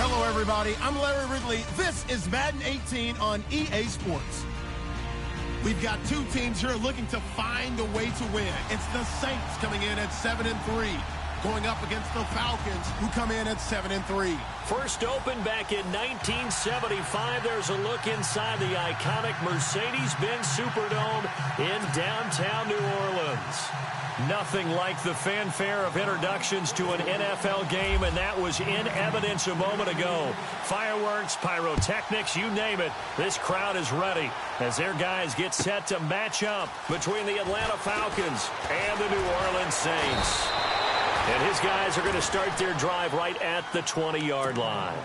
Hello, everybody. I'm Larry Ridley. This is Madden 18 on EA Sports. We've got two teams here looking to find a way to win. It's the Saints coming in at 7-3, going up against the Falcons, who come in at 7-3. First opened back in 1975. There's a look inside the iconic Mercedes-Benz Superdome in downtown New Orleans. Nothing like the fanfare of introductions to an NFL game, and that was in evidence a moment ago. Fireworks, pyrotechnics, you name it. This crowd is ready as their guys get set to match up between the Atlanta Falcons and the New Orleans Saints. And his guys are going to start their drive right at the 20-yard line.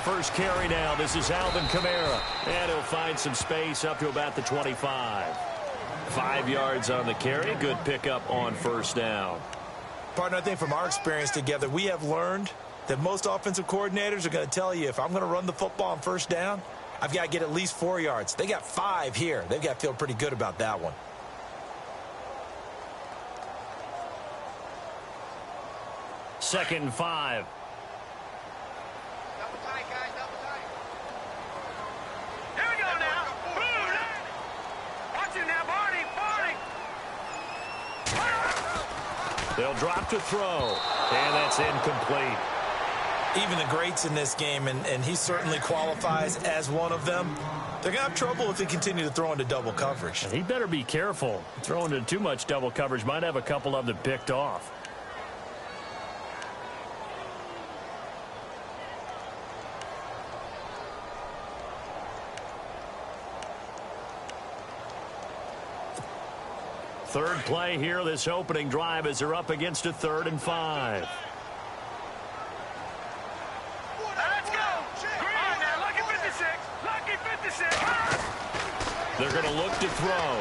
First carry now. This is Alvin Kamara. And he'll find some space up to about the 25. 5 yards on the carry. Good pickup on first down. Partner, I think from our experience together, we have learned that most offensive coordinators are going to tell you, if I'm going to run the football on first down, I've got to get at least 4 yards. They got 5 here. They've got to feel pretty good about that one. Second and 5. They'll drop to throw, and that's incomplete. Even the greats in this game, and he certainly qualifies as one of them, they're going to have trouble if they continue to throw into double coverage. He better be careful. Throwing into too much double coverage might have a couple of them picked off. Third play here, this opening drive, as they're up against a 3rd and 5. Let's go! Green, now, lucky 56! Lucky 56! They're going to look to throw.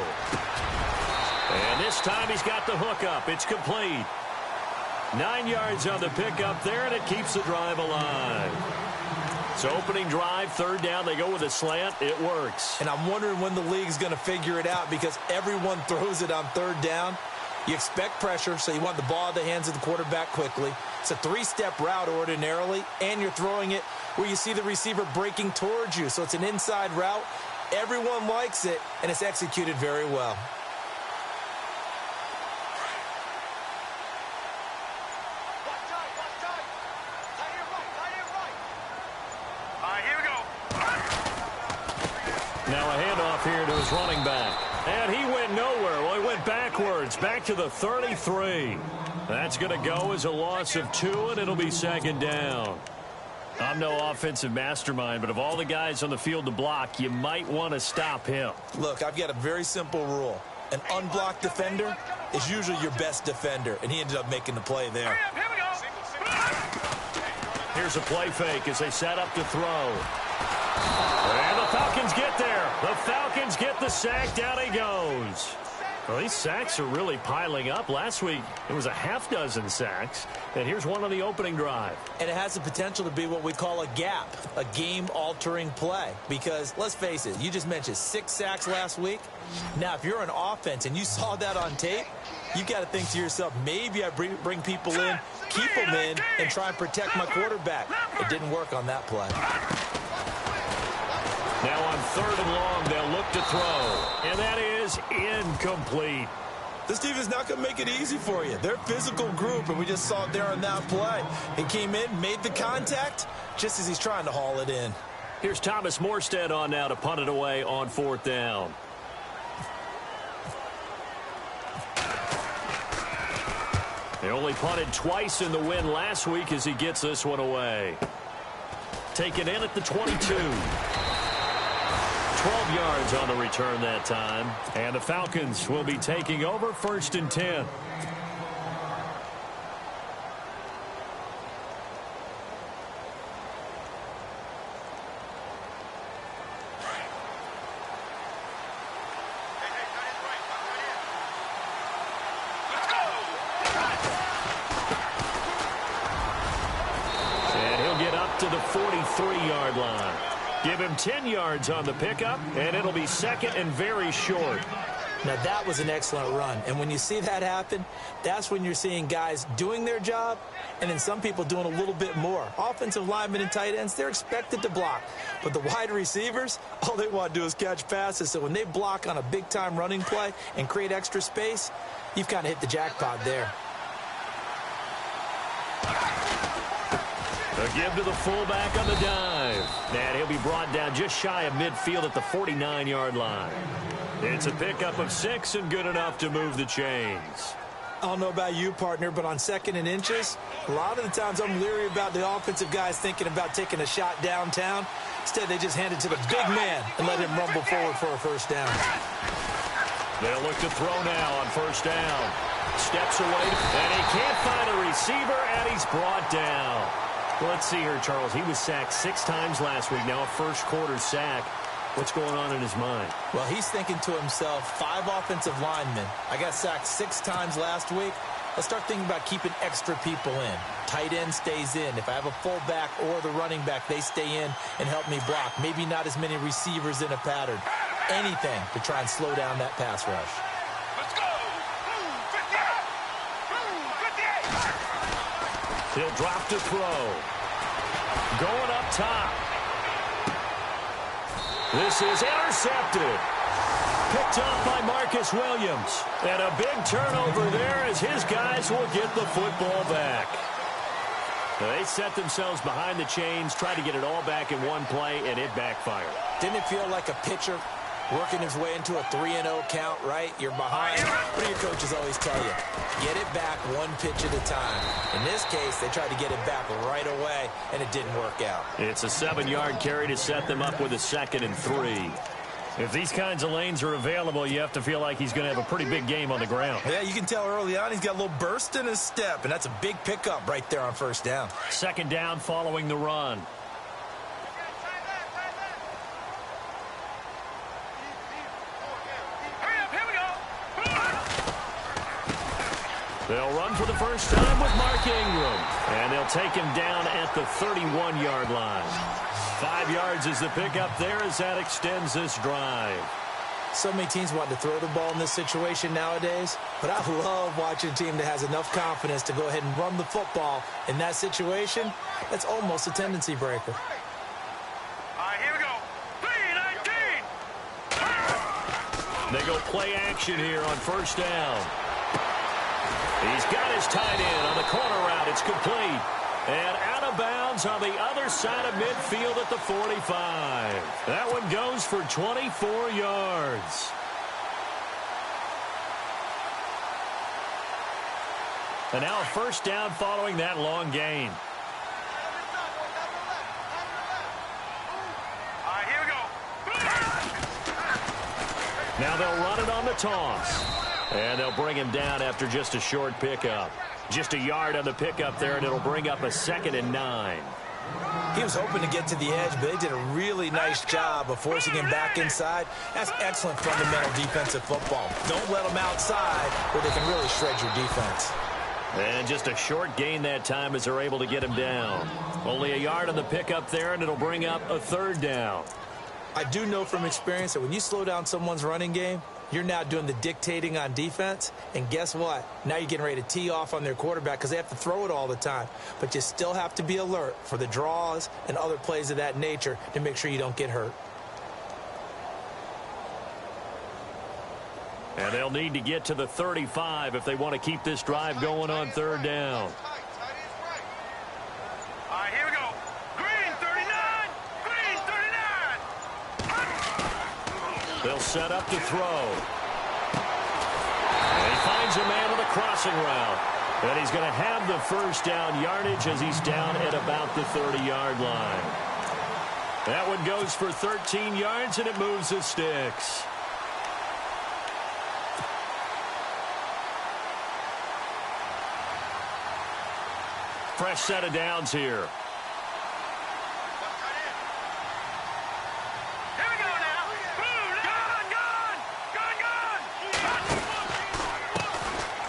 And this time he's got the hook up. It's complete. 9 yards on the pickup there, and it keeps the drive alive. So opening drive, 3rd down, they go with a slant. It works. And I'm wondering when the league's going to figure it out, because everyone throws it on 3rd down. You expect pressure, so you want the ball in the hands of the quarterback quickly. It's a 3-step route ordinarily, and you're throwing it where you see the receiver breaking towards you. So it's an inside route. Everyone likes it, and it's executed very well. Now a handoff here to his running back. And he went nowhere. Well, he went backwards, back to the 33. That's going to go as a loss of 2, and it'll be 2nd down. I'm no offensive mastermind, but of all the guys on the field to block, you might want to stop him. Look, I've got a very simple rule. An unblocked defender is usually your best defender, and he ended up making the play there. Here we go! Here's a play fake as they set up to throw. And the Falcons get there. The Falcons get the sack. Down he goes. Well, these sacks are really piling up. Last week, it was a half-dozen sacks. And here's one on the opening drive. And it has the potential to be what we call a gap, a game-altering play. Because, let's face it, you just mentioned 6 sacks last week. Now, if you're an offense and you saw that on tape, you got to think to yourself, maybe I bring people in, keep them in, and try and protect my quarterback. It didn't work on that play. Now on 3rd and long, they'll look to throw. And that is incomplete. This defense is not going to make it easy for you. They're a physical group, and we just saw it there on that play. He came in, made the contact, just as he's trying to haul it in. Here's Thomas Morstead on now to punt it away on 4th down. They only punted twice in the win last week as he gets this one away. Taken in at the 22. 12 yards on the return that time. And the Falcons will be taking over 1st and 10. 6-yard line. Give him 10 yards on the pickup, and it'll be second and very short. Now, that was an excellent run. And when you see that happen, that's when you're seeing guys doing their job and then some people doing a little bit more. Offensive linemen and tight ends, they're expected to block. But the wide receivers, all they want to do is catch passes. So when they block on a big-time running play and create extra space, you've kind of hit the jackpot there. A give to the fullback on the dive. And he'll be brought down just shy of midfield at the 49-yard line. It's a pickup of 6 and good enough to move the chains. I don't know about you, partner, but on 2nd and inches, a lot of the times I'm leery about the offensive guys thinking about taking a shot downtown. Instead, they just hand it to the big man and let him rumble forward for a first down. They'll look to throw now on first down. Steps away, and he can't find a receiver, and he's brought down. Well, let's see here, Charles. He was sacked 6 times last week. Now a first-quarter sack. What's going on in his mind? Well, he's thinking to himself, 5 offensive linemen. I got sacked 6 times last week. Let's start thinking about keeping extra people in. Tight end stays in. If I have a fullback or the running back, they stay in and help me block. Maybe not as many receivers in a pattern. Anything to try and slow down that pass rush. Let's go! 58! 58! He'll drop to throw. Going up top. This is intercepted. Picked up by Marcus Williams. And a big turnover there as his guys will get the football back. They set themselves behind the chains, tried to get it all back in one play, and it backfired. Didn't it feel like a pitcher working his way into a 3-0 count, right? You're behind. What do your coaches always tell you? Get it back one pitch at a time. In this case, they tried to get it back right away, and it didn't work out. It's a 7-yard carry to set them up with a 2nd and 3. If these kinds of lanes are available, you have to feel like he's going to have a pretty big game on the ground. Yeah, you can tell early on he's got a little burst in his step, and that's a big pickup right there on first down. 2nd down following the run. They'll run for the first time with Mark Ingram, and they'll take him down at the 31-yard line. 5 yards is the pickup there as that extends this drive. So many teams want to throw the ball in this situation nowadays, but I love watching a team that has enough confidence to go ahead and run the football. In that situation, that's almost a tendency breaker. All right, here we go. 3-19. They go play action here on first down. He's got his tight end on the corner route. It's complete. And out of bounds on the other side of midfield at the 45. That one goes for 24 yards. And now a first down following that long gain. All right, here we go. Now they'll run it on the toss. And they'll bring him down after just a short pickup. Just a yard on the pickup there, and it'll bring up a 2nd and 9. He was hoping to get to the edge, but they did a really nice job of forcing him back inside. That's excellent fundamental defensive football. Don't let them outside where they can really shred your defense. And just a short gain that time as they're able to get him down. Only a yard on the pickup there, and it'll bring up a 3rd down. I do know from experience that when you slow down someone's running game, you're now doing the dictating on defense, and guess what? Now you're getting ready to tee off on their quarterback because they have to throw it all the time. But you still have to be alert for the draws and other plays of that nature to make sure you don't get hurt. And they'll need to get to the 35 if they want to keep this drive going on 3rd down. All right, here we go. Green 39. Green 39. They'll set up to throw. And he finds a man on the crossing route. And he's going to have the first down yardage as he's down at about the 30-yard line. That one goes for 13 yards, and it moves the sticks. Fresh set of downs here.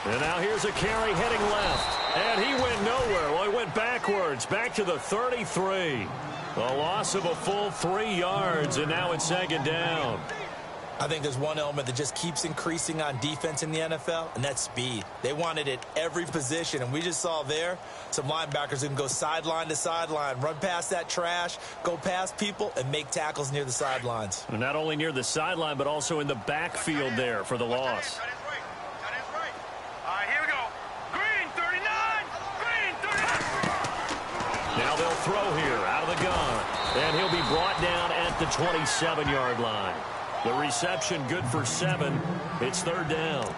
And now here's a carry heading left. And he went nowhere. Well, he went went backwards, back to the 33. A loss of a full 3 yards, and now it's second down. I think there's one element that just keeps increasing on defense in the NFL, and that's speed. They want it at every position, and we just saw there some linebackers who can go sideline to sideline, run past that trash, go past people, and make tackles near the sidelines. And not only near the sideline, but also in the backfield there for the loss. Now they'll throw here out of the gun, and he'll be brought down at the 27-yard line. The reception good for 7. It's third down.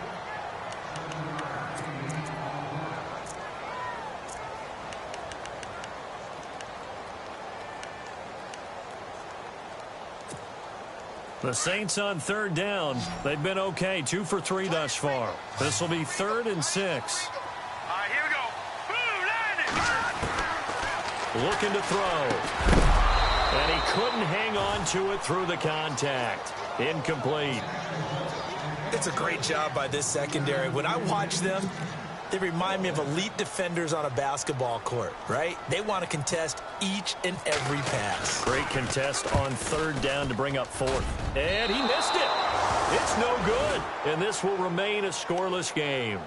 The Saints on third down. They've been okay, 2 for 3 thus far. This will be 3rd and 6. Looking to throw. And he couldn't hang on to it through the contact. Incomplete. It's a great job by this secondary. When I watch them, they remind me of elite defenders on a basketball court, right? They want to contest each and every pass. Great contest on third down to bring up 4th. And he missed it. It's no good. And this will remain a scoreless game.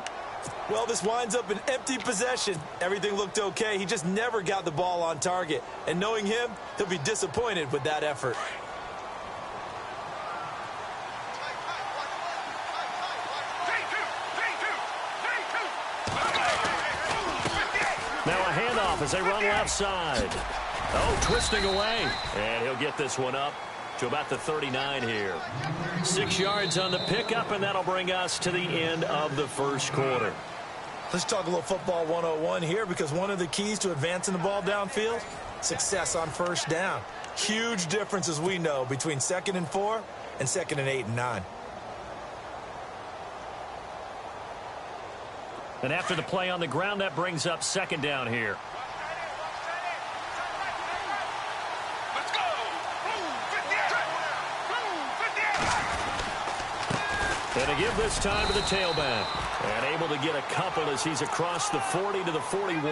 Well, this winds up an empty possession. Everything looked okay. He just never got the ball on target. And knowing him, he'll be disappointed with that effort. Now a handoff as they run left side. Oh, twisting away. And he'll get this one up to about the 39 here. 6 yards on the pickup, and that'll bring us to the end of the first quarter. Let's talk a little football 101 here, because one of the keys to advancing the ball downfield, success on first down. Huge difference, as we know, between 2nd and 4 and 2nd and 8 and 9. And after the play on the ground, that brings up second down here. Let's go! Blue 58! Blue 58! And to give this time to the tailback. And able to get a couple as he's across the 40 to the 41.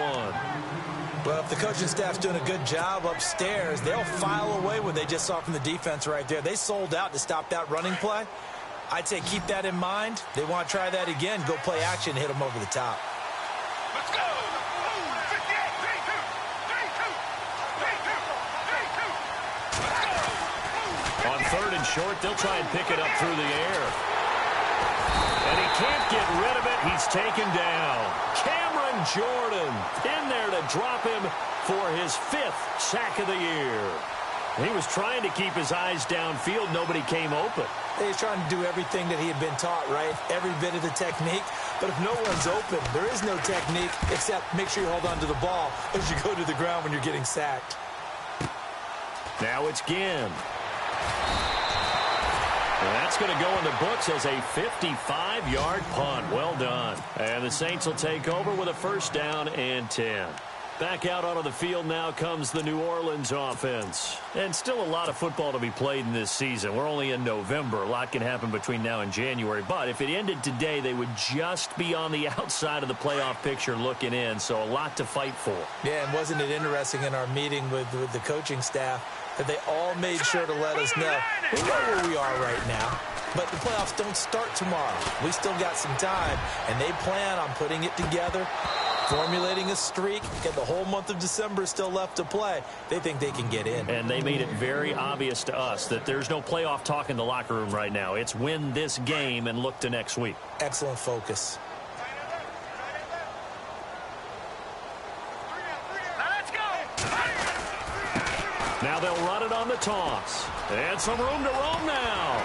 Well, if the coaching staff's doing a good job upstairs, they'll file away what they just saw from the defense right there. They sold out to stop that running play. I'd say keep that in mind. They want to try that again. Go play action, hit them over the top. Let's go! Blue 58! 3-2! 3-2! 3-2! Let's go! On third and short, they'll try and pick it up through the air. And he can't get rid of it. He's taken down. Cameron Jordan in there to drop him for his 5th sack of the year. He was trying to keep his eyes downfield. Nobody came open. He's trying to do everything that he had been taught, right? Every bit of the technique. But if no one's open, there is no technique except make sure you hold on to the ball as you go to the ground when you're getting sacked. Now it's Ginn. And that's going to go in the books as a 55-yard punt. Well done. And the Saints will take over with a first down and 10. Back out onto the field now comes the New Orleans offense. And still a lot of football to be played in this season. We're only in November. A lot can happen between now and January. But if it ended today, they would just be on the outside of the playoff picture looking in. So a lot to fight for. Yeah, and wasn't it interesting in our meeting with the coaching staff that they all made sure to let us know we know where we are right now. But the playoffs don't start tomorrow. We still got some time, and they plan on putting it together, formulating a streak, and the whole month of December is still left to play. They think they can get in. And they made it very obvious to us that there's no playoff talk in the locker room right now. It's win this game and look to next week. Excellent focus. Let's go! Now they'll run it on the toss. And some room to roam now.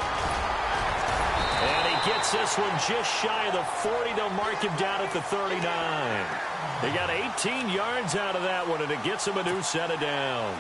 And he gets this one just shy of the 40. They'll mark him down at the 39. They got 18 yards out of that one, and it gets him a new set of downs.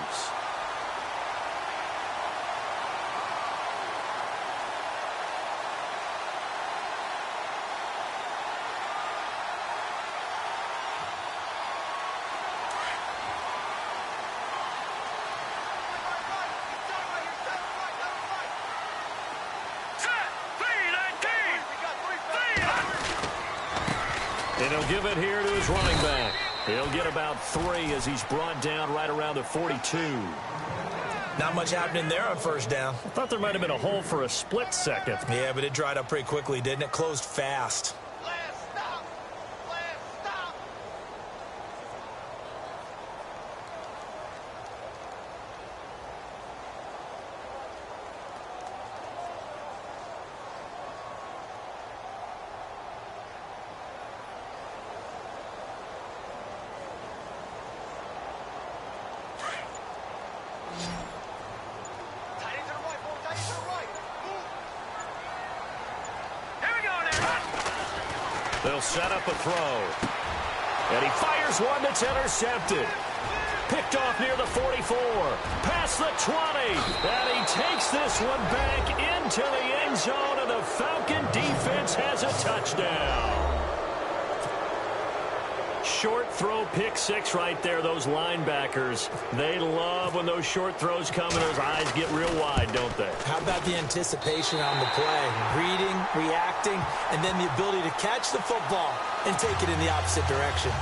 And he'll give it here to his running back. He'll get about 3 as he's brought down right around the 42. Not much happening there on first down. I thought there might have been a hole for a split second. Yeah, but it dried up pretty quickly, didn't it? Closed fast. They'll set up a throw. And he fires one that's intercepted. Picked off near the 44. Past the 20. And he takes this one back into the end zone. And the Falcon defense has a touchdown. Short throw, pick 6 right there. Those linebackers, they love when those short throws come and those eyes get real wide, don't they? How about the anticipation on the play? Reading, reacting, and then the ability to catch the football and take it in the opposite direction.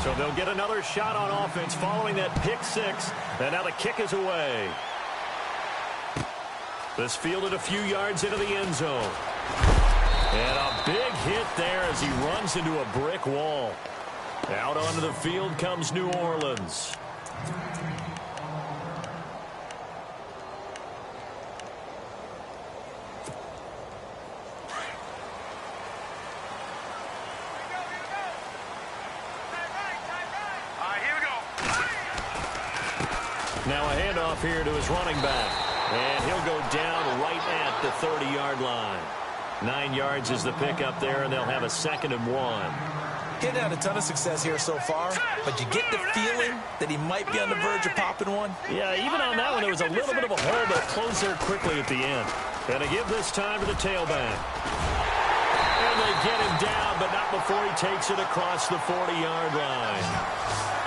So they'll get another shot on offense following that pick 6. And now the kick is away. This fielded a few yards into the end zone. And a big hit there as he runs into a brick wall. Out onto the field comes New Orleans. Now a handoff here to his running back. And he'll go down right at the 30-yard line. 9 yards is the pickup there, and they'll have a 2nd and 1. He's had a ton of success here so far, but you get the feeling that he might be on the verge of popping one. Yeah, even on that one, there was a little bit of a hole, but closed there quickly at the end. And to give this time to the tailback. And they get him down, but not before he takes it across the 40-yard line.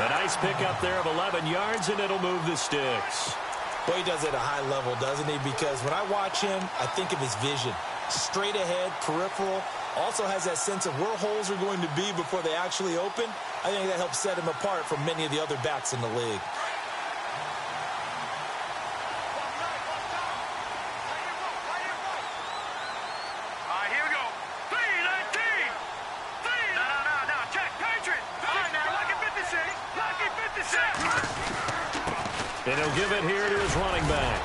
A nice pickup there of 11 yards, and it'll move the sticks. Well, he does it at a high level, doesn't he? Because when I watch him, I think of his vision. Straight ahead, peripheral. Also has that sense of where holes are going to be before they actually open. I think that helps set him apart from many of the other backs in the league. Here we go. 3-19. No. Check. Patriot. All right, now. Lucky 56. Lucky 56. And he'll give it here to his running back.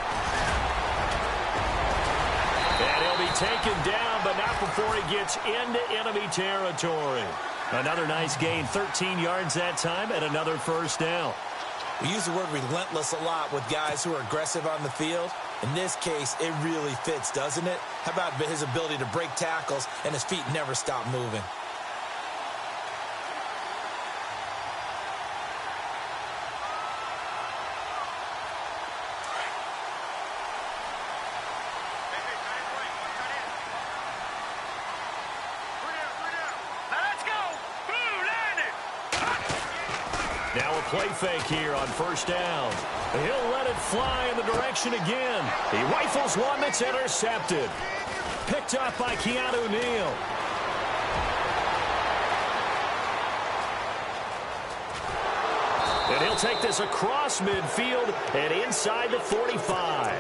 And he'll be taken down, but not before he gets into enemy territory. Another nice gain, 13 yards that time, and another first down. We use the word relentless a lot with guys who are aggressive on the field. In this case, it really fits, doesn't it? How about his ability to break tackles and his feet never stop moving? Now a play fake here on first down. He'll let it fly in the direction again. He rifles one that's intercepted. Picked up by Keanu Neal. And he'll take this across midfield and inside the 45.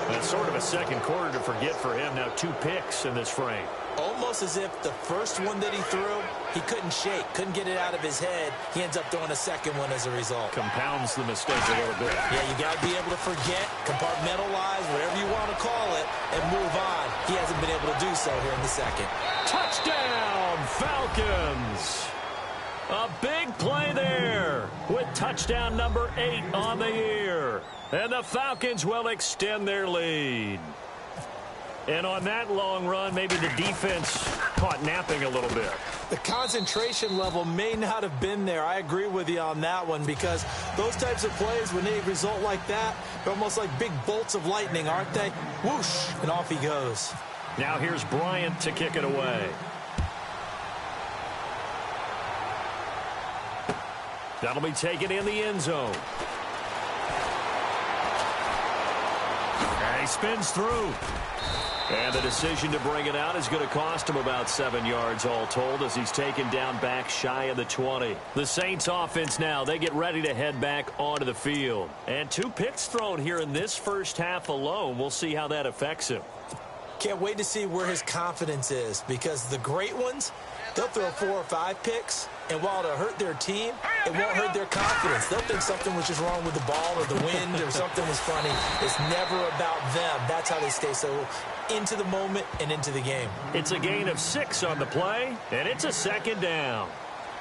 That's sort of a second quarter to forget for him. Now 2 picks in this frame. Almost as if the first one that he threw, he couldn't shake, couldn't get it out of his head. He ends up throwing a second one as a result. Compounds the mistake a little bit. Yeah, you got to be able to forget, compartmentalize, whatever you want to call it, and move on. He hasn't been able to do so here in the second. Touchdown, Falcons! A big play there with touchdown number 8 on the year. And the Falcons will extend their lead. And on that long run, maybe the defense caught napping a little bit. The concentration level may not have been there. I agree with you on that one because those types of plays, when they result like that, they're almost like big bolts of lightning, aren't they? Whoosh, and off he goes. Now here's Bryant to kick it away. That'll be taken in the end zone. And he spins through. And the decision to bring it out is going to cost him about 7 yards all told as he's taken down back shy of the 20. The Saints offense now, they get ready to head back onto the field. And 2 picks thrown here in this first half alone. We'll see how that affects him. Can't wait to see where his confidence is, because the great ones, they'll throw 4 or 5 picks, and while it'll hurt their team, it won't hurt their confidence. They'll think something was just wrong with the ball or the wind or something was funny. It's never about them. That's how they stay so into the moment and into the game. It's a gain of 6 on the play, and it's a 2nd down.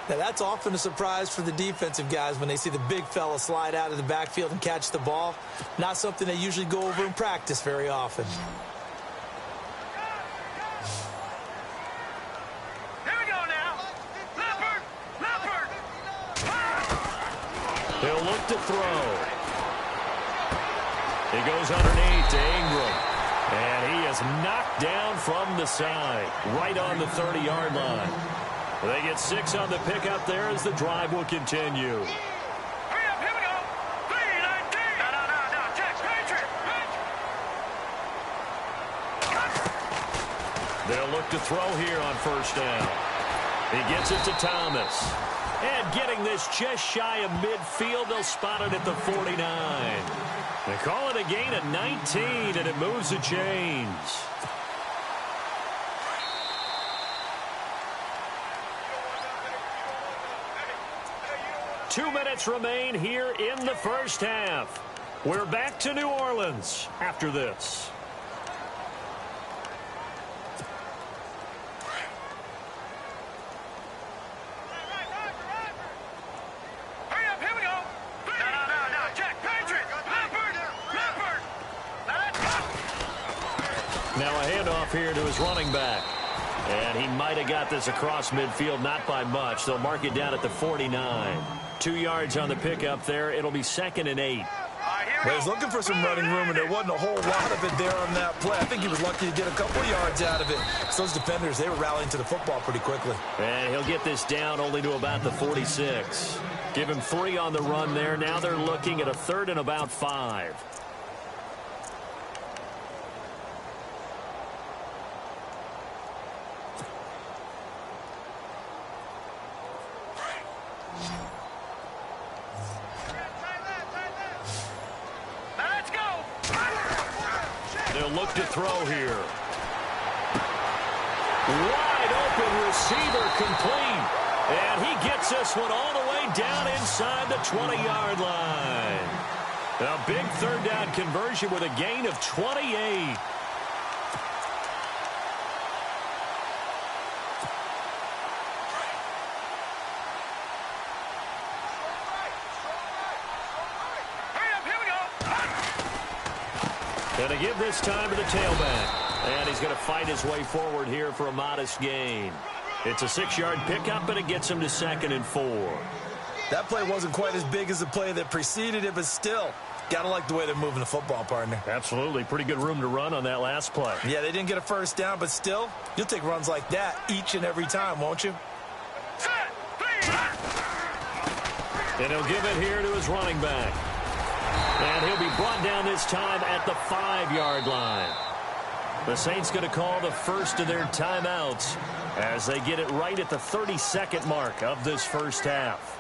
Now, that's often a surprise for the defensive guys when they see the big fella slide out of the backfield and catch the ball. Not something they usually go over in practice very often. He'll look to throw. He goes underneath to Ingram. And he is knocked down from the side, right on the 30-yard line. They get 6 on the pickup there as the drive will continue. Hurry up, here we go. 3-19. No. Check, Patriot. They'll look to throw here on 1st down. He gets it to Thomas. And getting this just shy of midfield, they'll spot it at the 49. They call it a gain of 19, and it moves the chains. Two minutes remain here in the first half. We're back to New Orleans after this. Now a handoff here to his running back. And he might have got this across midfield, not by much. They'll mark it down at the 49. 2 yards on the pickup there. It'll be 2nd and 8. Well, he's looking for some running room, and there wasn't a whole lot of it there on that play. I think he was lucky to get a couple of yards out of it. So those defenders, they were rallying to the football pretty quickly. And he'll get this down only to about the 46. Give him 3 on the run there. Now they're looking at a 3rd and about 5. They'll look to throw here. Wide open receiver complete. And he gets this one all the way down inside the 20-yard line. A big 3rd down conversion with a gain of 28. Going to give this time to the tailback. And he's going to fight his way forward here for a modest gain. It's a 6-yard pickup, and it gets him to 2nd and 4. That play wasn't quite as big as the play that preceded it, but still, got to like the way they're moving the football, partner. Absolutely. Pretty good room to run on that last play. Yeah, they didn't get a 1st down, but still, you'll take runs like that each and every time, won't you? And he'll give it here to his running back. And he'll be brought down this time at the 5-yard line. The Saints going to call the first of their timeouts as they get it right at the 32nd mark of this first half.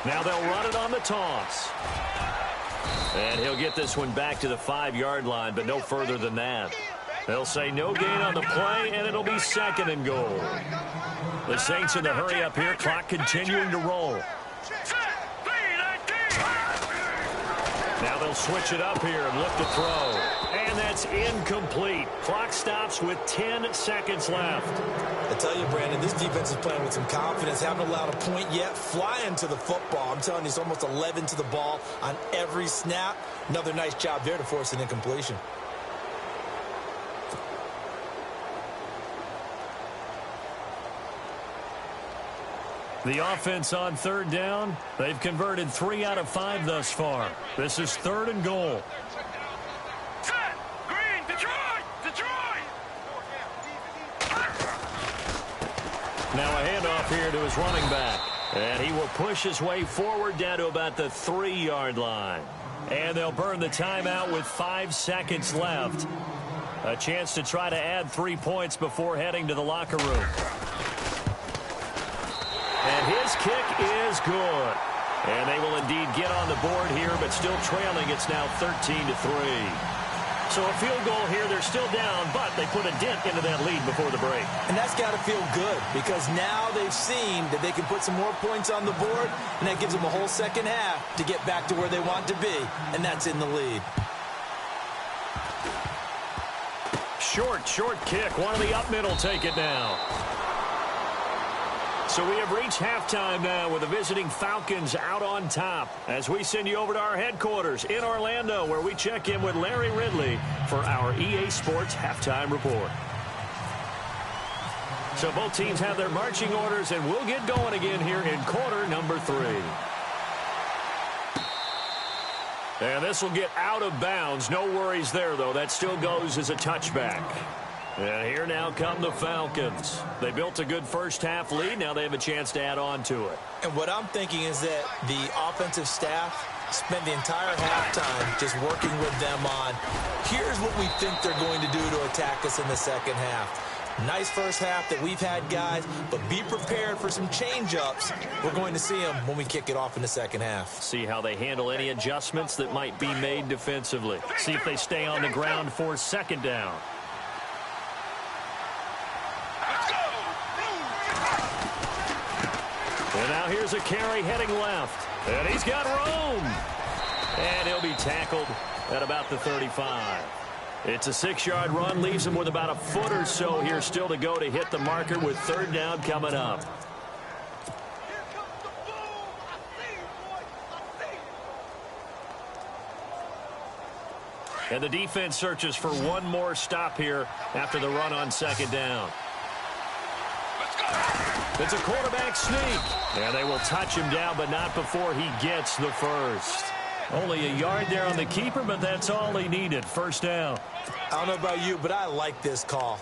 Now they'll run it on the toss. And he'll get this one back to the 5-yard line, but no further than that. They'll say no gain on the play, and it'll be 2nd and goal. The Saints in the hurry up here, clock continuing to roll. Now they'll switch it up here and look to throw. And that's incomplete. Clock stops with 10 seconds left. I tell you, Brandon, this defense is playing with some confidence. Haven't allowed a point yet. Flying to the football. I'm telling you, it's almost 11 to the ball on every snap. Another nice job there to force an incompletion. The offense on third down, they've converted 3 out of 5 thus far. This is 3rd and goal. Set. Green. Detroit. Detroit. Now a handoff here to his running back. And he will push his way forward down to about the 3-yard line. And they'll burn the timeout with 5 seconds left. A chance to try to add 3 points before heading to the locker room. And his kick is good. And they will indeed get on the board here, but still trailing. It's now 13-3. So a field goal here. They're still down, but they put a dent into that lead before the break. And that's got to feel good because now they've seen that they can put some more points on the board, and that gives them a whole second half to get back to where they want to be, and that's in the lead. Short kick. One of the up middle take it now. So we have reached halftime now with the visiting Falcons out on top as we send you over to our headquarters in Orlando where we check in with Larry Ridley for our EA Sports Halftime Report. So both teams have their marching orders, and we'll get going again here in quarter number 3. And this will get out of bounds. No worries there, though. That still goes as a touchback. And here now come the Falcons. They built a good first-half lead. Now they have a chance to add on to it. And what I'm thinking is that the offensive staff spent the entire halftime just working with them on, here's what we think they're going to do to attack us in the second half. Nice first half that we've had, guys, but be prepared for some change-ups. We're going to see them when we kick it off in the second half. See how they handle any adjustments that might be made defensively. See if they stay on the ground for second down. And now here's a carry heading left. And he's got room. And he'll be tackled at about the 35. It's a 6-yard run, leaves him with about a foot or so here still to go to hit the marker with third down coming up. And the defense searches for one more stop here after the run on second down. It's a quarterback sneak. And they will touch him down, but not before he gets the first. Only a yard there on the keeper, but that's all he needed. First down. I don't know about you, but I like this call.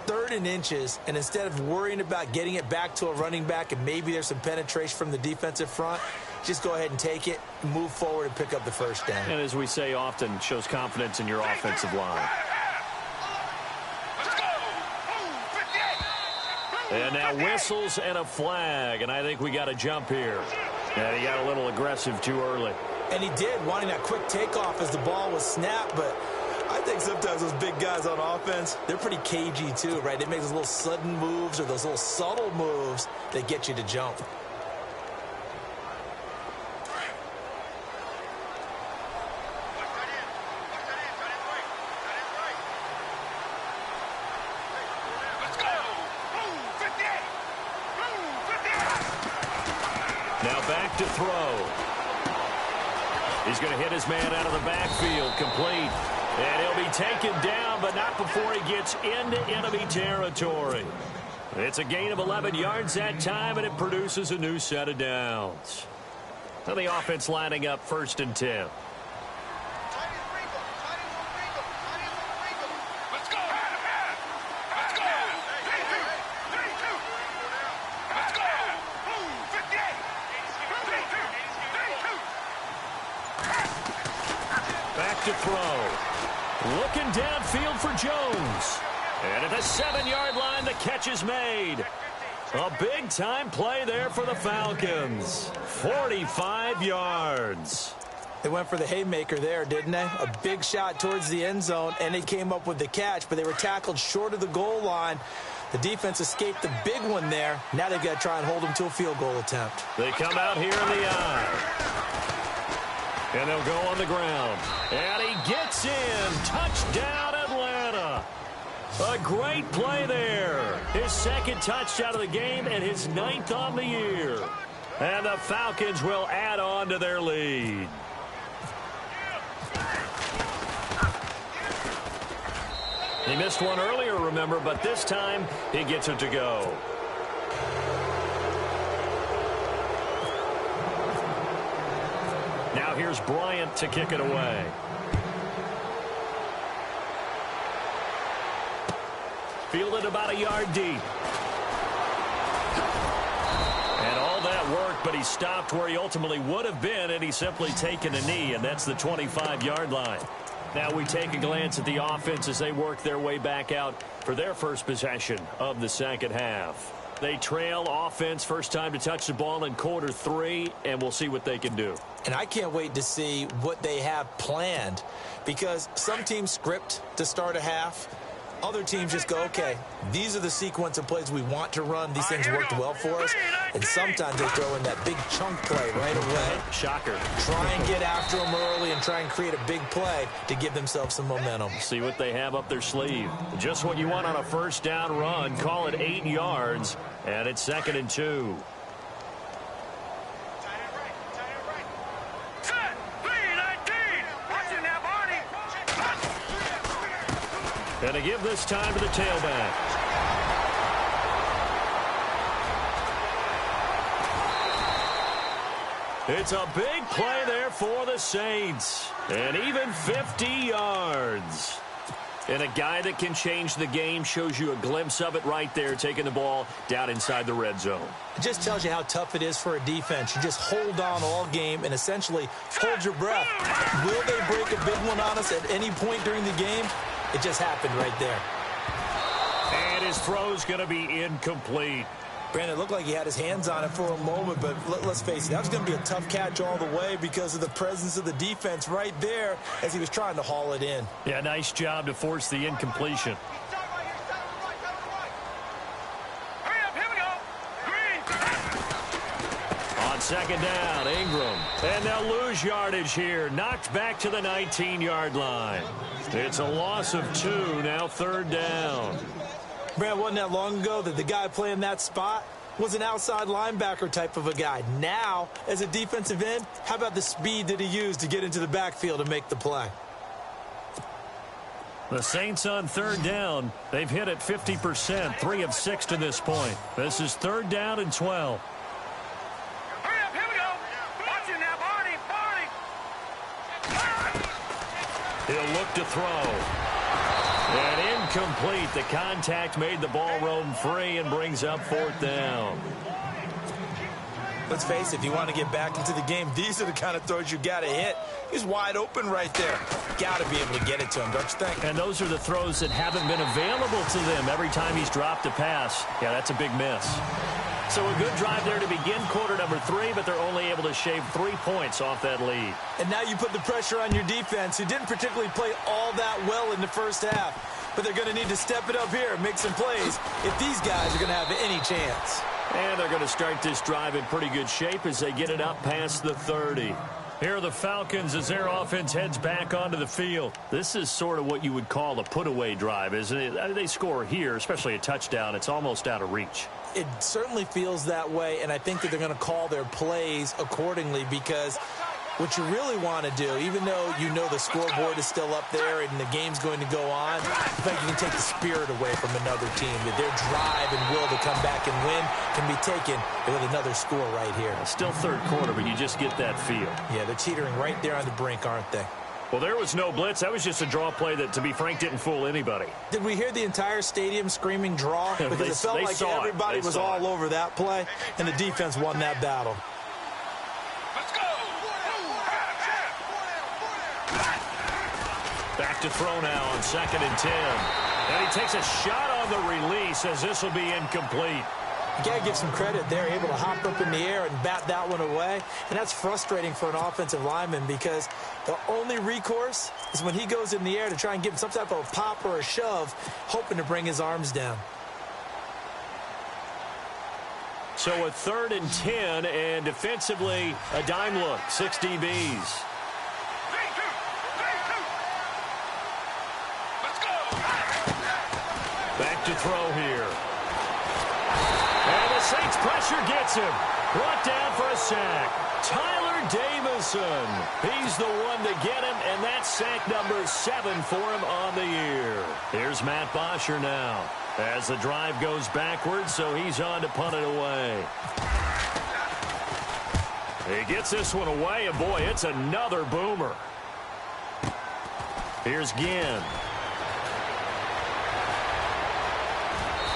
3rd and inches, and instead of worrying about getting it back to a running back and maybe there's some penetration from the defensive front, just go ahead and take it, move forward, and pick up the first down. And as we say often, shows confidence in your offensive line. And now whistles and a flag, and I think we got a jump here. And he got a little aggressive too early. And he did, wanting that quick takeoff as the ball was snapped, but I think sometimes those big guys on offense, they're pretty cagey too, right? They make those little sudden moves or those little subtle moves that get you to jump. Now back to throw. He's going to hit his man out of the backfield, complete. And he'll be taken down, but not before he gets into enemy territory. It's a gain of 11 yards that time, and it produces a new set of downs. Now the offense lining up 1st and 10. To throw. Looking downfield for Jones. And at the 7-yard line, the catch is made. A big-time play there for the Falcons. 45 yards. They went for the haymaker there, didn't they? A big shot towards the end zone, and they came up with the catch, but they were tackled short of the goal line. The defense escaped the big one there. Now they've got to try and hold them to a field goal attempt. They come out here in the eye. And they'll go on the ground. And he gets in. Touchdown, Atlanta. A great play there. His 2nd touchdown of the game and his 9th on the year. And the Falcons will add on to their lead. He missed one earlier, remember, but this time he gets it to go. Now here's Bryant to kick it away. Fielded about a yard deep. And all that work, but he stopped where he ultimately would have been, and he's simply taken a knee, and that's the 25-yard line. Now we take a glance at the offense as they work their way back out for their first possession of the second half. They trail offense, first time to touch the ball in quarter 3, and we'll see what they can do. And I can't wait to see what they have planned, because some teams script to start a half. Other teams just go, okay, these are the sequence of plays we want to run. These things worked well for us. And sometimes they throw in that big chunk play right away. Shocker. Try and get after them early and try and create a big play to give themselves some momentum. See what they have up their sleeve. Just what you want on a first down run. Call it 8 yards, and it's 2nd and 2. And to give this time to the tailback. It's a big play there for the Saints. And even 50 yards. And a guy that can change the game, shows you a glimpse of it right there, taking the ball down inside the red zone. It just tells you how tough it is for a defense. You just hold on all game and essentially hold your breath. Will they break a big one on us at any point during the game? It just happened right there. And his throw's going to be incomplete. Brandon, it looked like he had his hands on it for a moment, but let's face it, that was going to be a tough catch all the way because of the presence of the defense right there as he was trying to haul it in. Yeah, nice job to force the incompletion. Hurry up, here we go. Green. On second down, Ingram. And they'll lose yardage here. Knocked back to the 19-yard line. It's a loss of 2, now 3rd down. Brad, wasn't that long ago that the guy playing that spot was an outside linebacker type of a guy. Now, as a defensive end, how about the speed that he used to get into the backfield and make the play? The Saints on 3rd down. They've hit it 50%, 3 of 6 to this point. This is 3rd down and 12. Hurry up, here we go. Watch it now, Barney. He'll look to throw. And incomplete. The contact made the ball roam free and brings up 4th down. Let's face it, if you want to get back into the game, these are the kind of throws you got to hit. He's wide open right there. Got to be able to get it to him, don't you think? And those are the throws that haven't been available to them every time he's dropped a pass. Yeah, that's a big miss. So a good drive there to begin quarter number 3, but they're only able to shave 3 points off that lead. And now you put the pressure on your defense, who didn't particularly play all that well in the first half. But they're going to need to step it up here and make some plays if these guys are going to have any chance. And they're going to start this drive in pretty good shape as they get it up past the 30. Here are the Falcons as their offense heads back onto the field. This is sort of what you would call a put-away drive, isn't it? They score here, especially a touchdown. It's almost out of reach. It certainly feels that way, and I think that they're going to call their plays accordingly because what you really want to do, even though you know the scoreboard is still up there and the game's going to go on, I think you can take the spirit away from another team. That their drive and will to come back and win can be taken with another score right here. Still 3rd quarter, but you just get that feel. Yeah, they're teetering right there on the brink, aren't they? Well, there was no blitz. That was just a draw play that, to be frank, didn't fool anybody. Did we hear the entire stadium screaming draw? Because it felt like everybody was all over that play, and the defense won that battle. Let's go. Back to throw now on 2nd and 10. And he takes a shot on the release as this will be incomplete. You got to give some credit. They're able to hop up in the air and bat that one away. And that's frustrating for an offensive lineman because the only recourse is when he goes in the air to try and give him some type of a pop or a shove, hoping to bring his arms down. So a 3rd and 10, and defensively a dime look, 6 DBs. Back to throw here. And the Saints pressure gets him. Brought down for a sack. Tyler Davison. He's the one to get him, and that's sack number 7 for him on the year. Here's Matt Bosher now as the drive goes backwards, so he's on to punt it away. He gets this one away, and boy, it's another boomer. Here's Ginn.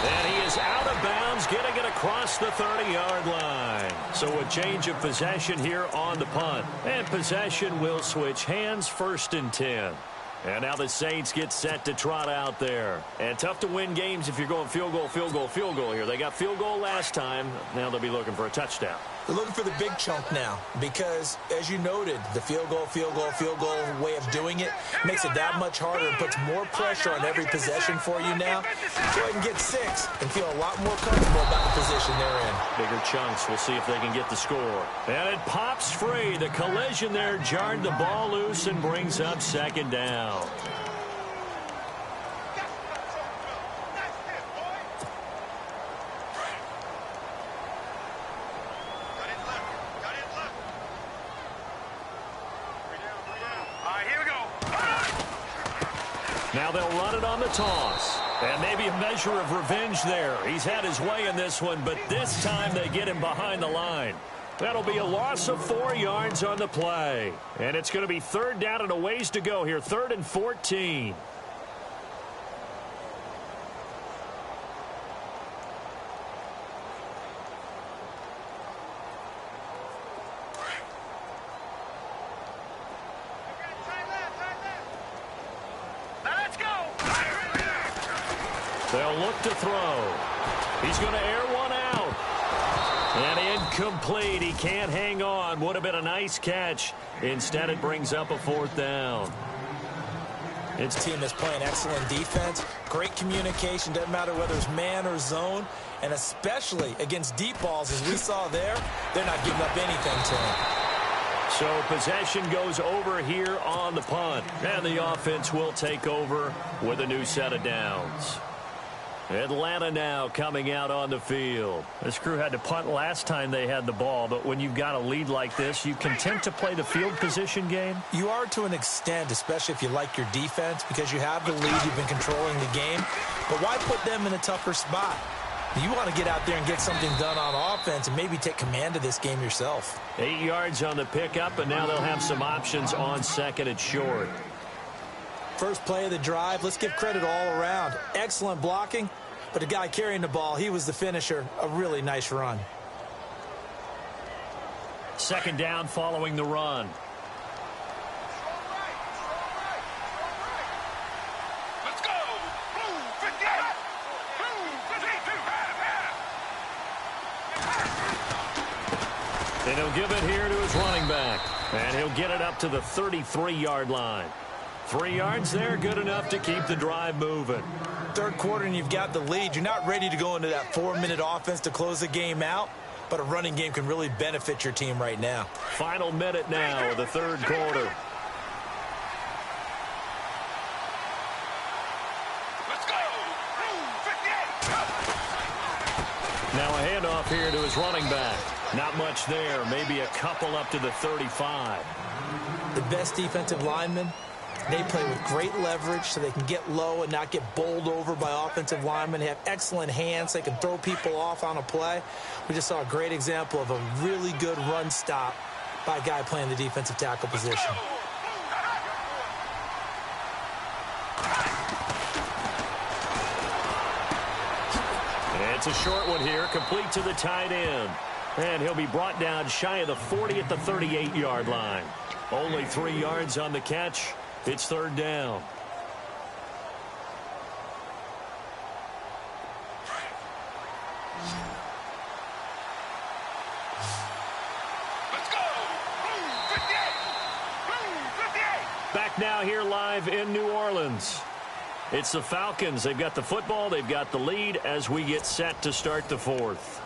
And he is out of bounds, getting it across the 30-yard line. So a change of possession here on the punt. And possession will switch hands, 1st and 10. And now the Saints get set to trot out there. And tough to win games if you're going field goal, field goal, field goal here. They got field goal last time. Now they'll be looking for a touchdown. They're looking for the big chunk now because, as you noted, the field goal way of doing it makes it that much harder and puts more pressure on every possession for you now. Go ahead and get 6 and feel a lot more comfortable about the position they're in. Bigger chunks. We'll see if they can get the score. And it pops free. The collision there jarred the ball loose and brings up 2nd down. Now they'll run it on the toss. And maybe a measure of revenge there. He's had his way in this one, but this time they get him behind the line. That'll be a loss of 4 yards on the play. And it's going to be 3rd down and a ways to go here. 3rd and 14. They'll look to throw. He's going to air one out. And incomplete. He can't hang on. Would have been a nice catch. Instead, it brings up a 4th down. Its team is playing excellent defense. Great communication. Doesn't matter whether it's man or zone. And especially against deep balls, as we saw there, they're not giving up anything to him. So possession goes over here on the punt. And the offense will take over with a new set of downs. Atlanta now coming out on the field. This crew had to punt last time they had the ball, but when you've got a lead like this, you content to play the field position game? You are to an extent, especially if you like your defense, because you have the lead, you've been controlling the game. But why put them in a tougher spot? You want to get out there and get something done on offense and maybe take command of this game yourself. 8 yards on the pickup, and now they'll have some options on 2nd and short. First play of the drive, let's give credit all around. Excellent blocking, but the guy carrying the ball, he was the finisher. A really nice run. 2nd down following the run. Let's go! Blue 58! Blue 52! And he'll give it here to his running back. And he'll get it up to the 33-yard line. 3 yards there, good enough to keep the drive moving. Third quarter and you've got the lead. You're not ready to go into that 4-minute offense to close the game out, but a running game can really benefit your team right now. Final minute now of the third quarter. Let's go! Blue 58! Now a handoff here to his running back. Not much there, maybe a couple up to the 35. The best defensive linemen, they play with great leverage so they can get low and not get bowled over by offensive linemen. They have excellent hands. They can throw people off on a play. We just saw a great example of a really good run stop by a guy playing the defensive tackle position. And it's a short one here, complete to the tight end. And he'll be brought down shy of the 40 at the 38-yard line. Only 3 yards on the catch. It's third down. Let's go! Blue 58! Blue 58! Back now here live in New Orleans. It's the Falcons. They've got the football. They've got the lead as we get set to start the fourth.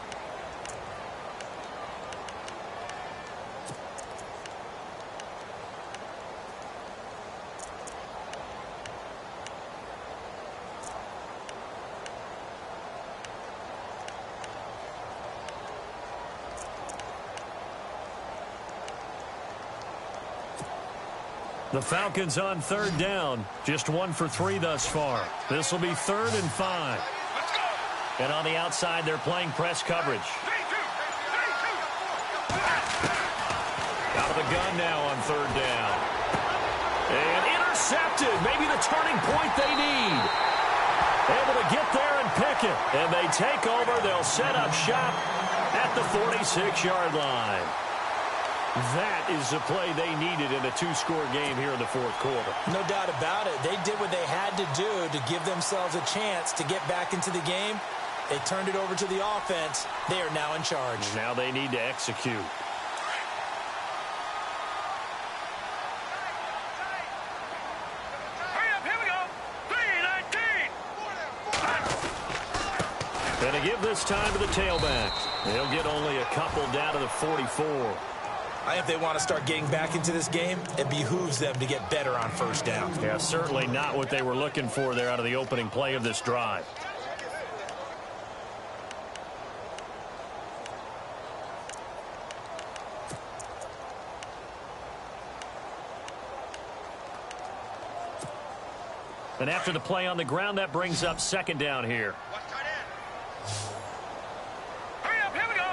The Falcons on third down. Just 1 for 3 thus far. This will be 3rd and 5. Let's go! And on the outside, they're playing press coverage. 3-2! 3-2! Out of the gun now on third down. And intercepted. Maybe the turning point they need. Able to get there and pick it. And they take over. They'll set up shop at the 46-yard line. That is the play they needed in a two-score game here in the fourth quarter. No doubt about it. They did what they had to do to give themselves a chance to get back into the game. They turned it over to the offense. They are now in charge. Now they need to execute. Hurry up, here we go. 3-19. And to give this time to the tailback. They'll get only a couple down to the 44. I think if they want to start getting back into this game, it behooves them to get better on first down. Yeah, certainly not what they were looking for there out of the opening play of this drive. And after the play on the ground, that brings up second down here. Hurry up, here we go.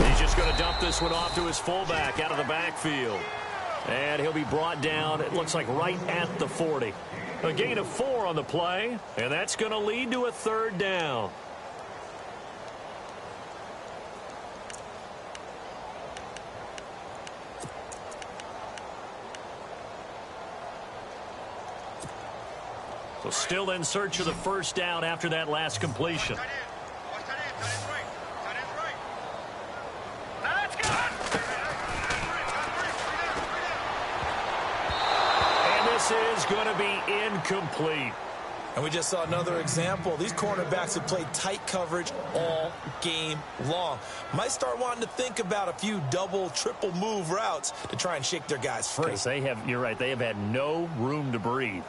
He's just going to dump this one off to his fullback out of the backfield. And he'll be brought down, it looks like, right at the 40. A gain of 4 on the play, and that's going to lead to a third down. So still in search of the first down after that last completion. Now let's go. And this is going to be incomplete. And we just saw another example. These cornerbacks have played tight coverage all game long. Might start wanting to think about a few double, triple move routes to try and shake their guys free. Because they have, you're right, they have had no room to breathe.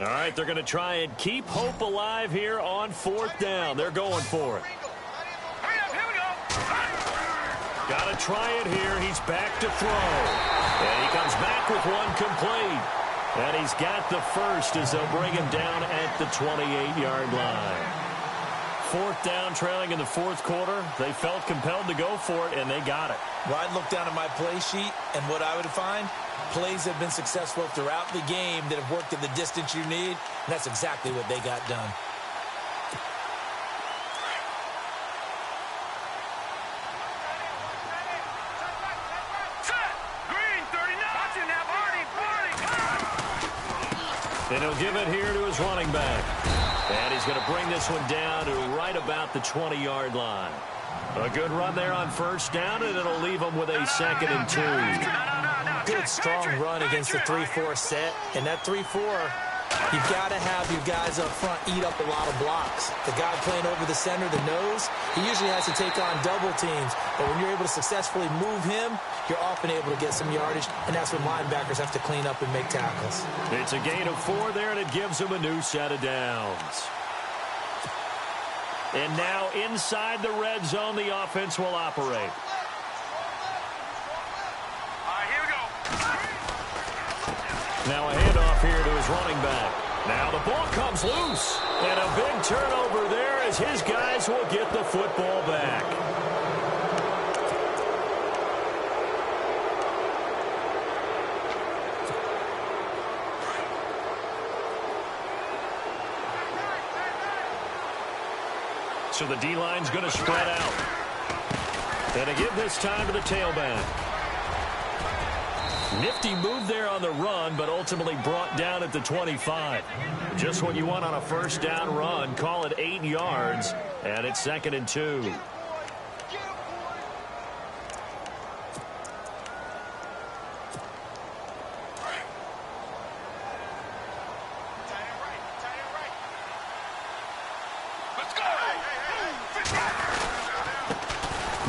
All right, they're going to try and keep hope alive here on fourth down. They're going for it. Hurry up, here we go. Got to try it here. He's back to throw. And he comes back with one complete. And he's got the first as they'll bring him down at the 28-yard line. Fourth down, trailing in the fourth quarter. They felt compelled to go for it, and they got it. Well, I'd look down at my play sheet, and what I would find, plays have been successful throughout the game that have worked at the distance you need, and that's exactly what they got done. Set. Green, 39. Watching that, Barney. And he'll give it here to his running back. And he's going to bring this one down to right about the 20-yard line. A good run there on first down, and it'll leave him with a 2nd and 2. Good, strong run against the 3-4 set. And that 3-4, you've got to have your guys up front eat up a lot of blocks. The guy playing over the center, the nose, he usually has to take on double teams. But when you're able to successfully move him, you're often able to get some yardage, and that's when linebackers have to clean up and make tackles. It's a gain of 4 there, and it gives him a new set of downs. And now inside the red zone, the offense will operate. All right, here we go. Now a handoff here to his running back. Now the ball comes loose. And a big turnover there as his guys will get the football back. So the D-line's going to spread out. And to give this time to the tailback. Nifty move there on the run, but ultimately brought down at the 25. Just what you want on a first down run. Call it 8 yards, and it's 2nd and 2.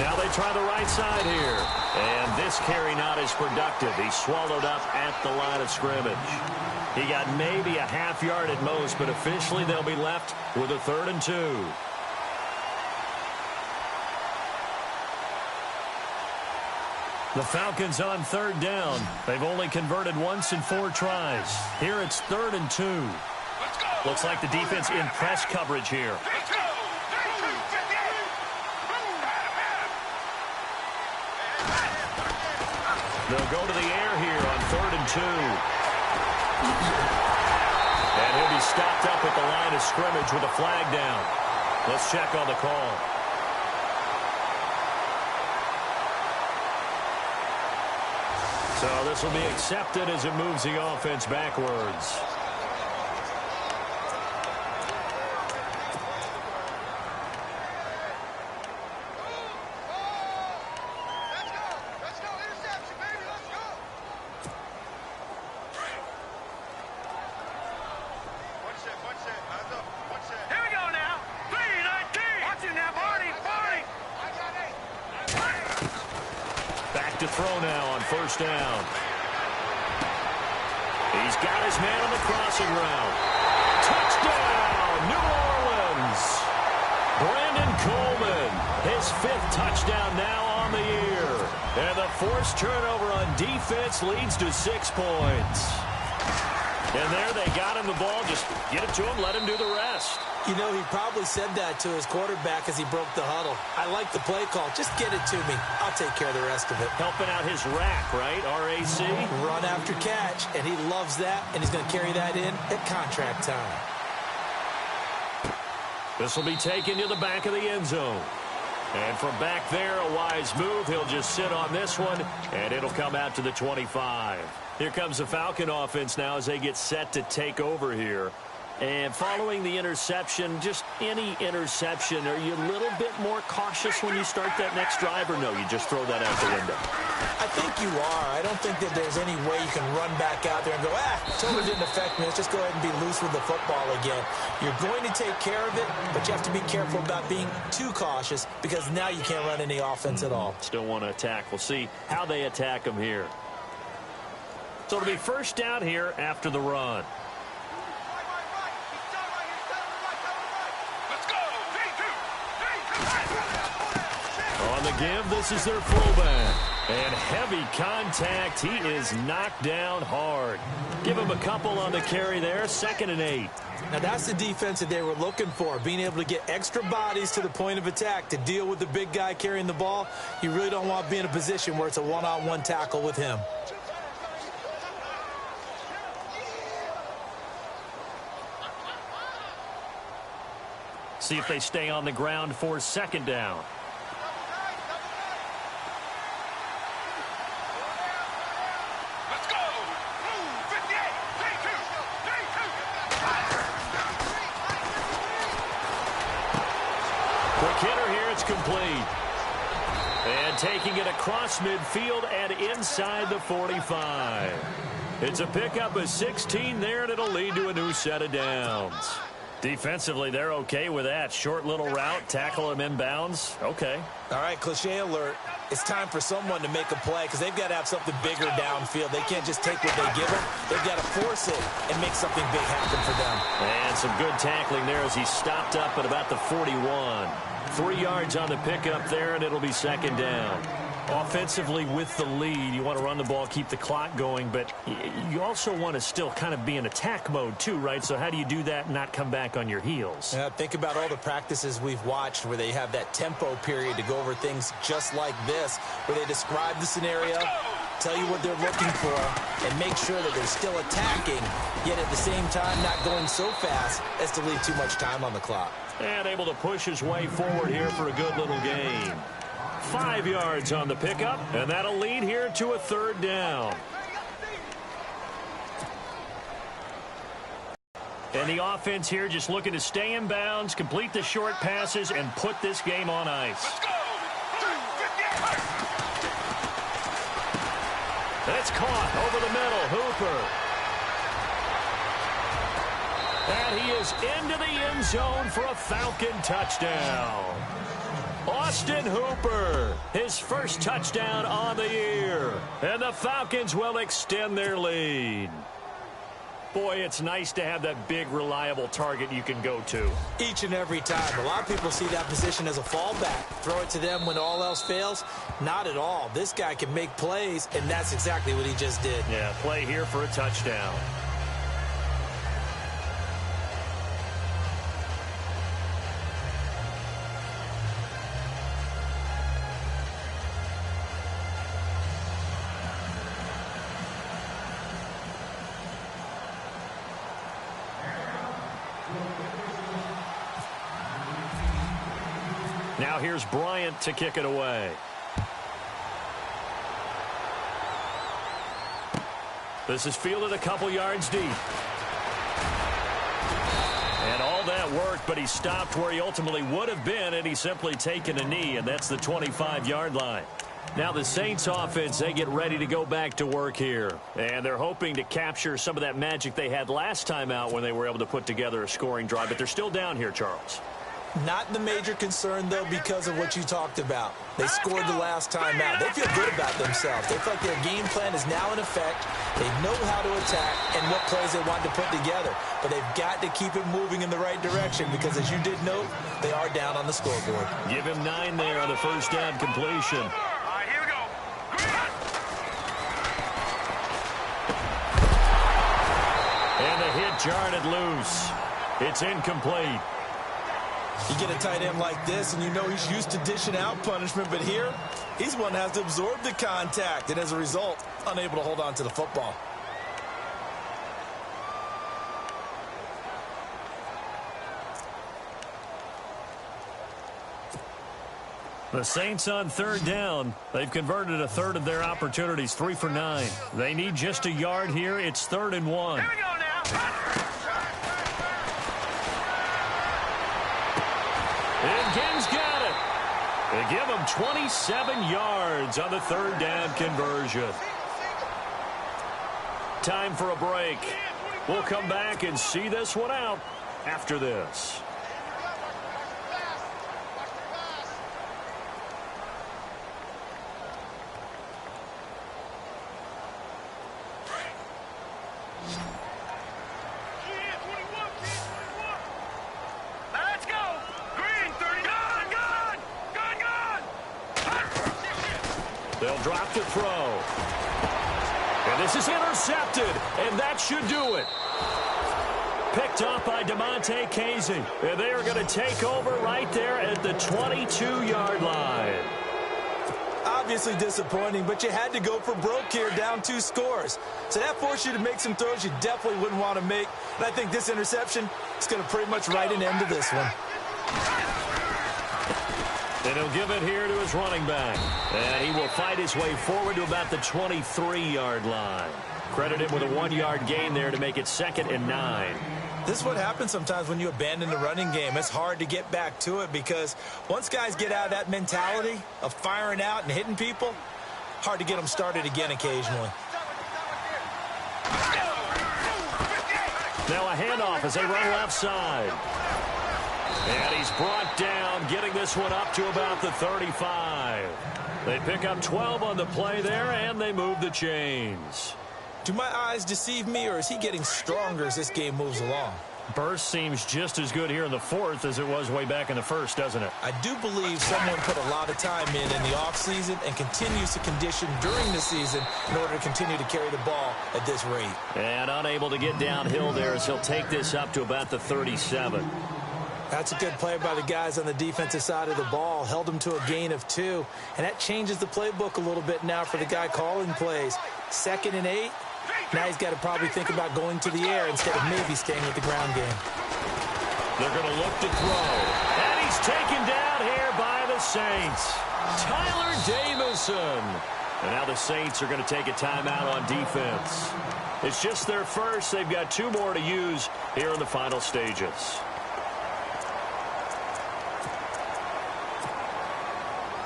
Now they try the right side here. And this carry not as productive. He's swallowed up at the line of scrimmage. He got maybe a half yard at most, but officially they'll be left with a 3rd and 2. The Falcons on 3rd down. They've only converted once in 4 tries. Here it's 3rd and 2. Looks like the defense in press coverage here. They'll go to the air here on 3rd and 2. And he'll be stopped up at the line of scrimmage with a flag down. Let's check on the call. So this will be accepted as it moves the offense backwards. To throw now on 1st down. He's got his man on the crossing route. Touchdown, New Orleans. Brandon Coleman, his 5th touchdown now on the year. And the forced turnover on defense leads to 6 points. And there they got him the ball. Just get it to him, let him do the rest. You know, he probably said that to his quarterback as he broke the huddle. I like the play call. Just get it to me. I'll take care of the rest of it. Helping out his rack, right? RAC. Run after catch, and he loves that, and he's going to carry that in at contract time. This will be taken to the back of the end zone. And from back there, a wise move. He'll just sit on this one, and it'll come out to the 25. Here comes the Falcon offense now as they get set to take over here. And following the interception, just any interception, are you a little bit more cautious when you start that next drive, or no, you just throw that out the window? I think you are. I don't think that there's any way you can run back out there and go, totally didn't affect me. Let's just go ahead and be loose with the football again. You're going to take care of it, but you have to be careful about being too cautious because now you can't run any offense at all. Still want to attack. We'll see how they attack them here. So it'll be 1st down here after the run. On the give, this is their fullback. And heavy contact. He is knocked down hard. Give him a couple on the carry there. 2nd and 8. Now that's the defense that they were looking for, being able to get extra bodies to the point of attack to deal with the big guy carrying the ball. You really don't want to be in a position where it's a one-on-one tackle with him. See if they stay on the ground for 2nd down. Let's go! Move! 58! 32! 32! Quick hitter here, it's complete. And taking it across midfield and inside the 45. It's a pickup of 16 there, and it'll lead to a new set of downs. Defensively, they're okay with that. Short little route, tackle him inbounds. Okay. All right, cliche alert. It's time for someone to make a play because they've got to have something bigger downfield. They can't just take what they give them. They've got to force it and make something big happen for them. And some good tackling there as he stopped up at about the 41. 3 yards on the pickup there, and it'll be 2nd down. Offensively with the lead, you want to run the ball, keep the clock going, but you also want to still kind of be in attack mode too, right? So how do you do that and not come back on your heels? Yeah, think about all the practices we've watched where they have that tempo period to go over things just like this, where they describe the scenario, tell you what they're looking for, and make sure that they're still attacking, yet at the same time not going so fast as to leave too much time on the clock. And able to push his way forward here for a good little gain. 5 yards on the pickup, and that'll lead here to a 3rd down. And the offense here just looking to stay in bounds, complete the short passes, and put this game on ice. That's caught over the middle. Hooper. And he is into the end zone for a Falcon touchdown. Austin Hooper, his first touchdown on the year. And the Falcons will extend their lead. Boy, it's nice to have that big, reliable target you can go to. Each and every time. A lot of people see that position as a fallback. Throw it to them when all else fails. Not at all. This guy can make plays, and that's exactly what he just did. Yeah, play here for a touchdown. Now here's Bryant to kick it away. This is fielded a couple yards deep. And all that worked, but he stopped where he ultimately would have been, and he's simply taken a knee, and that's the 25-yard line. Now the Saints offense, they get ready to go back to work here. And they're hoping to capture some of that magic they had last time out when they were able to put together a scoring drive. But they're still down here, Charles. Not the major concern, though, because of what you talked about. They scored the last time out. They feel good about themselves. They feel like their game plan is now in effect. They know how to attack and what plays they want to put together. But they've got to keep it moving in the right direction because, as you did note, they are down on the scoreboard. Give him 9 there on the first down completion. All right, here we go. And the hit jarred it loose. It's incomplete. You get a tight end like this, and you know he's used to dishing out punishment, but here, he's one that has to absorb the contact, and as a result, unable to hold on to the football. The Saints on third down. They've converted a third of their opportunities, 3 for 9. They need just a yard here. It's 3rd and 1. Here we go now. And Gibbs got it. They give him 27 yards on the third down conversion. Time for a break. We'll come back and see this one out after this. Let's go. Green, 30. Gone. They'll drop the throw. And this is intercepted, and that should do it. Picked up by DeMonte Casey. And they are going to take over right there at the 22-yard line. Obviously disappointing, but you had to go for broke here, down 2 scores. So that forced you to make some throws you definitely wouldn't want to make. And I think this interception is going to pretty much write an end to this one. And he'll give it here to his running back. And he will fight his way forward to about the 23-yard line. Credit him with a 1-yard gain there to make it 2nd and 9. This is what happens sometimes when you abandon the running game. It's hard to get back to it because once guys get out of that mentality of firing out and hitting people, hard to get them started again occasionally. Now a handoff as they run left side. And he's brought down, getting this one up to about the 35. They pick up 12 on the play there, and they move the chains. Do my eyes deceive me, or is he getting stronger as this game moves along? Burst seems just as good here in the 4th as it was way back in the 1st, doesn't it? I do believe someone put a lot of time in the offseason and continues to condition during the season in order to continue to carry the ball at this rate. And unable to get downhill there as he'll take this up to about the 37. That's a good play by the guys on the defensive side of the ball. Held them to a gain of 2. And that changes the playbook a little bit now for the guy calling plays. 2nd and 8. Now he's got to probably think about going to the air instead of maybe staying with the ground game. They're going to look to throw. And he's taken down here by the Saints. Tyler Davison. And now the Saints are going to take a timeout on defense. It's just their first. They've got 2 more to use here in the final stages.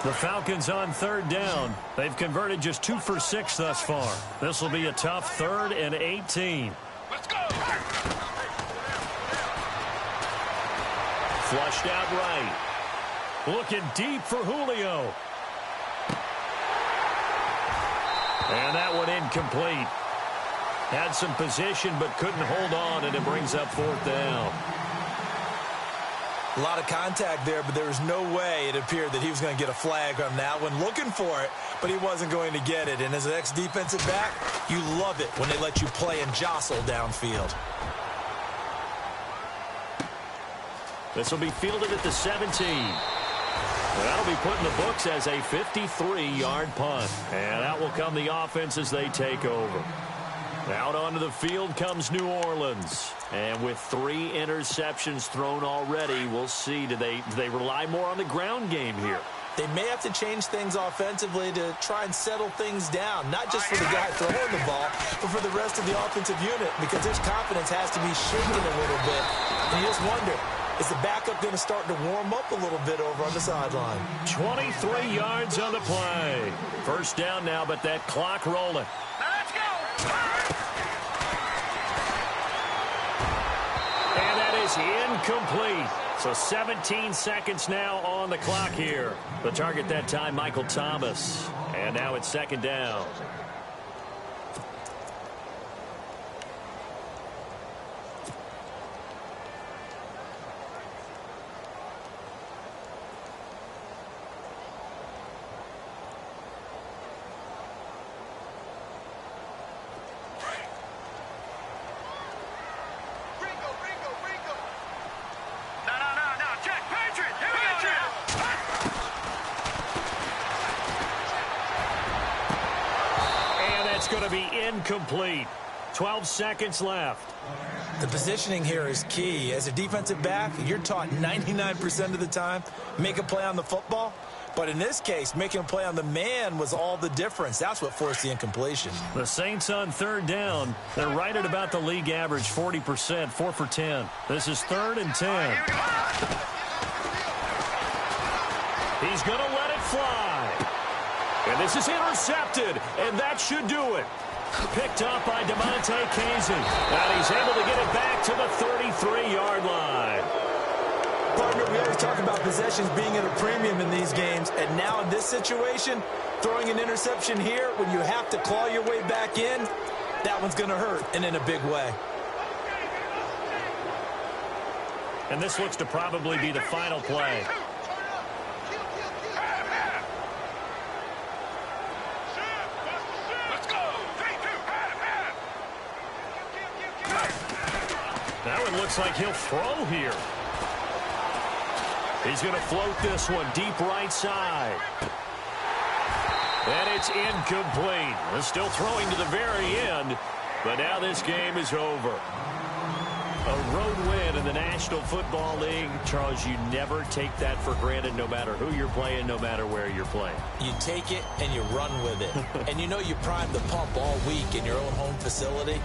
The Falcons on third down. They've converted just 2 for 6 thus far. This will be a tough 3rd and 18. Let's go. Flushed out right. Looking deep for Julio. And that one incomplete. Had some position but couldn't hold on, and it brings up 4th down. A lot of contact there, but there was no way it appeared that he was going to get a flag on that one. Looking for it, but he wasn't going to get it. And as an ex-defensive back, you love it when they let you play and jostle downfield. This will be fielded at the 17. That'll be put in the books as a 53-yard punt. And out will come the offense as they take over. Out onto the field comes New Orleans. And with 3 interceptions thrown already, we'll see. Do they rely more on the ground game here? They may have to change things offensively to try and settle things down, not just for the guy throwing the ball, but for the rest of the offensive unit, because his confidence has to be shaken a little bit. And you just wonder, is the backup going to start to warm up a little bit over on the sideline? 23 yards on the play. First down now, but that clock rolling. Let's go! And that is incomplete. So 17 seconds now on the clock here. The target that time, Michael Thomas. And now it's 2nd down. Going to be incomplete. 12 seconds left. The positioning here is key. As a defensive back, you're taught 99% of the time, make a play on the football. But in this case, making a play on the man was all the difference. That's what forced the incompletion. The Saints on 3rd down. They're right at about the league average, 40%, 4 for 10. This is 3rd and 10. He's going to let it fly. And this is intercepted, and that should do it. Picked up by DeMonte Casey. And he's able to get it back to the 33-yard line. Partner, we always talk about possessions being at a premium in these games, and now in this situation, throwing an interception here when you have to claw your way back in, that one's going to hurt, and in a big way. And this looks to probably be the final play. That one looks like he'll throw here. He's going to float this one deep right side. And it's incomplete. They're still throwing to the very end, but now this game is over. A road win in the National Football League. Charles, you never take that for granted, no matter who you're playing, no matter where you're playing. You take it and you run with it. And you know you primed the pump all week in your own home facility.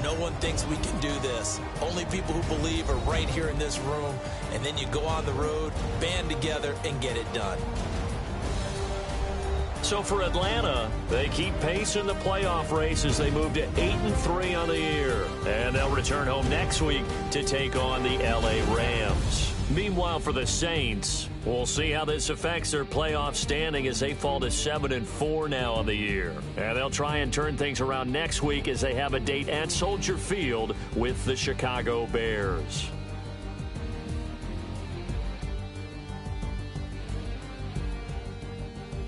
No one thinks we can do this. Only people who believe are right here in this room. And then you go on the road, band together, and get it done. So for Atlanta, they keep pace in the playoff race as they move to 8-3 on the year. And they'll return home next week to take on the L.A. Rams. Meanwhile, for the Saints, we'll see how this affects their playoff standing as they fall to 7-4 now on the year. And they'll try and turn things around next week as they have a date at Soldier Field with the Chicago Bears.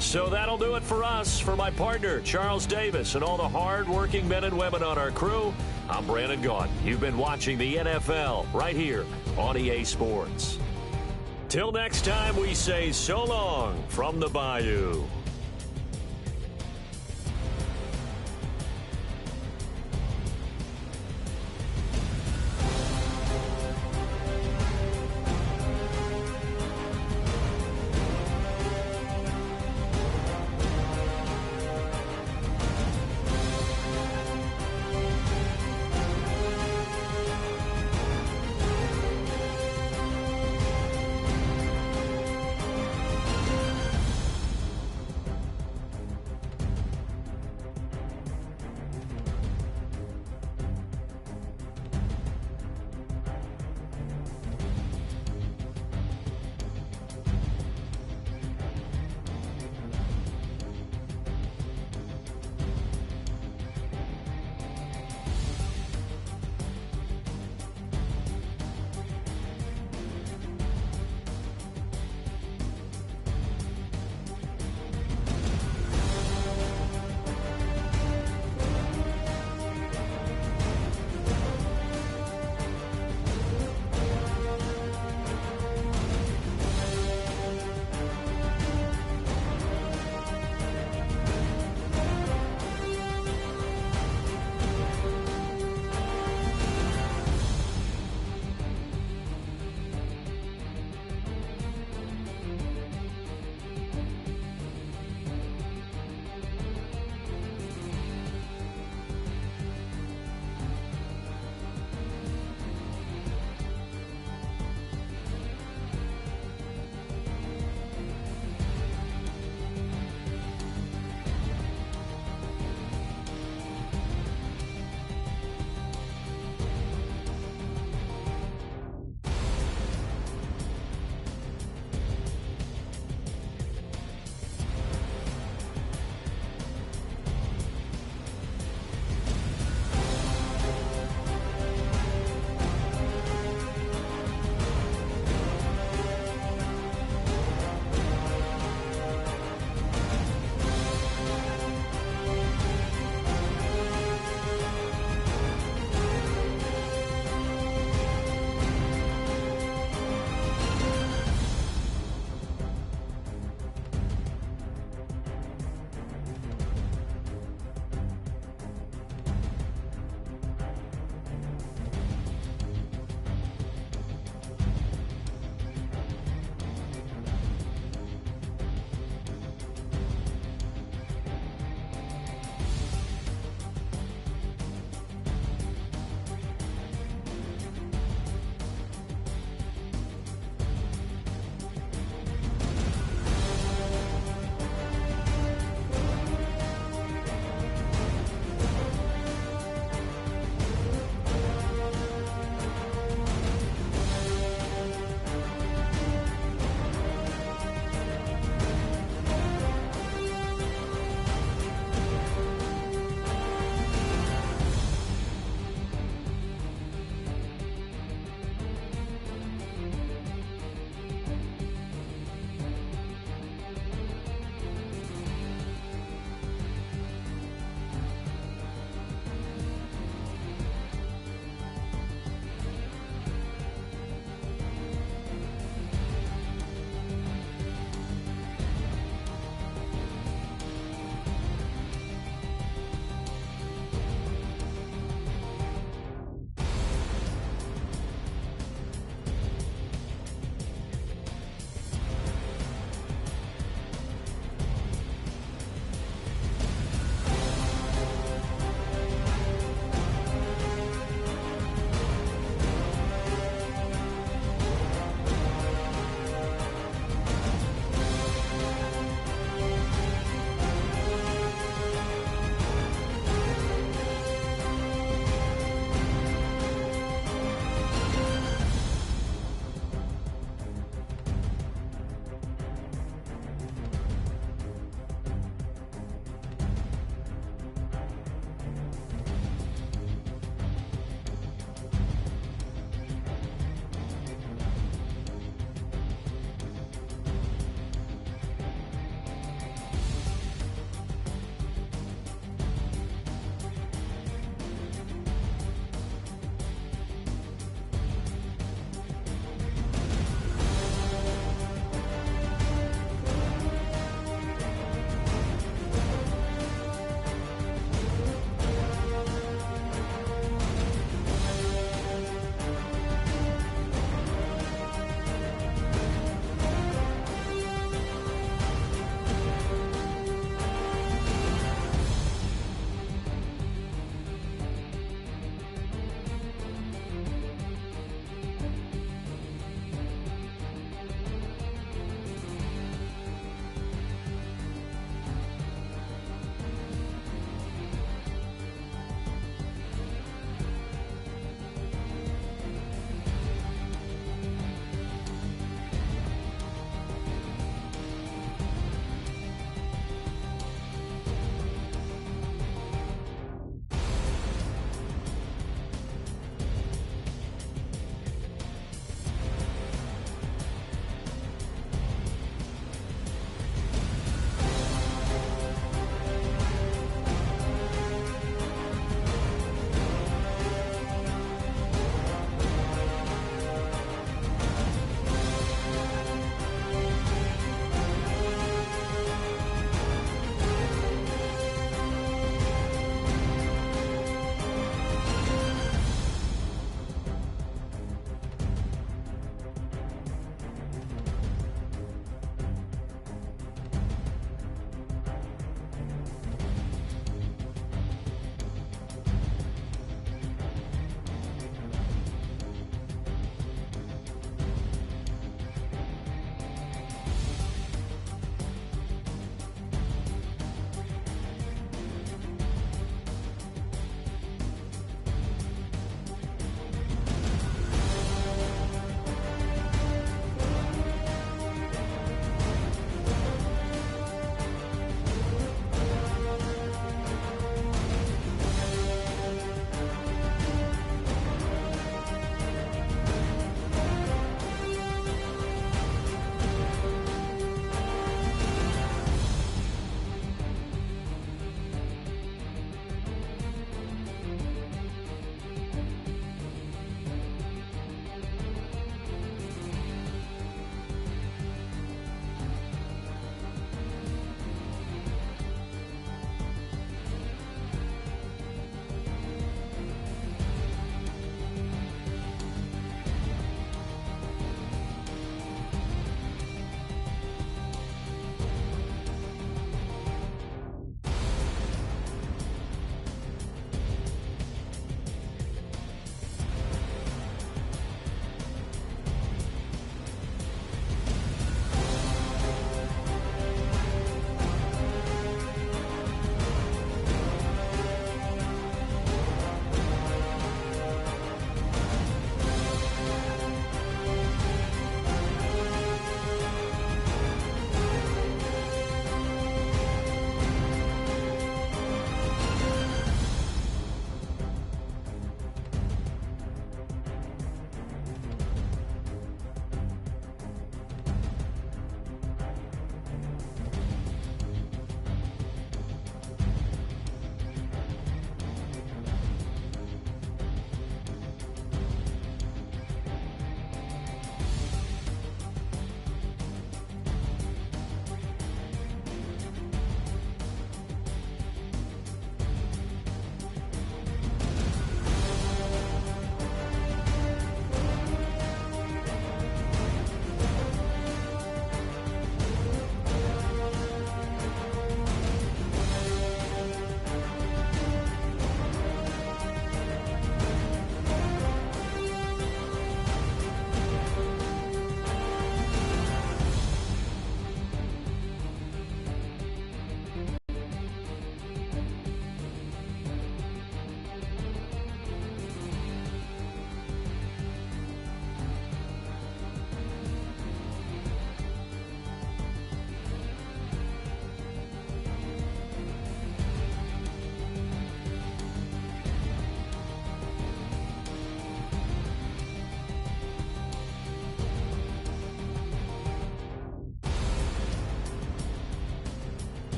So that'll do it for us. For my partner, Charles Davis, and all the hard-working men and women on our crew, I'm Brandon Gaudin. You've been watching the NFL right here on EA Sports. Till next time, we say so long from the Bayou.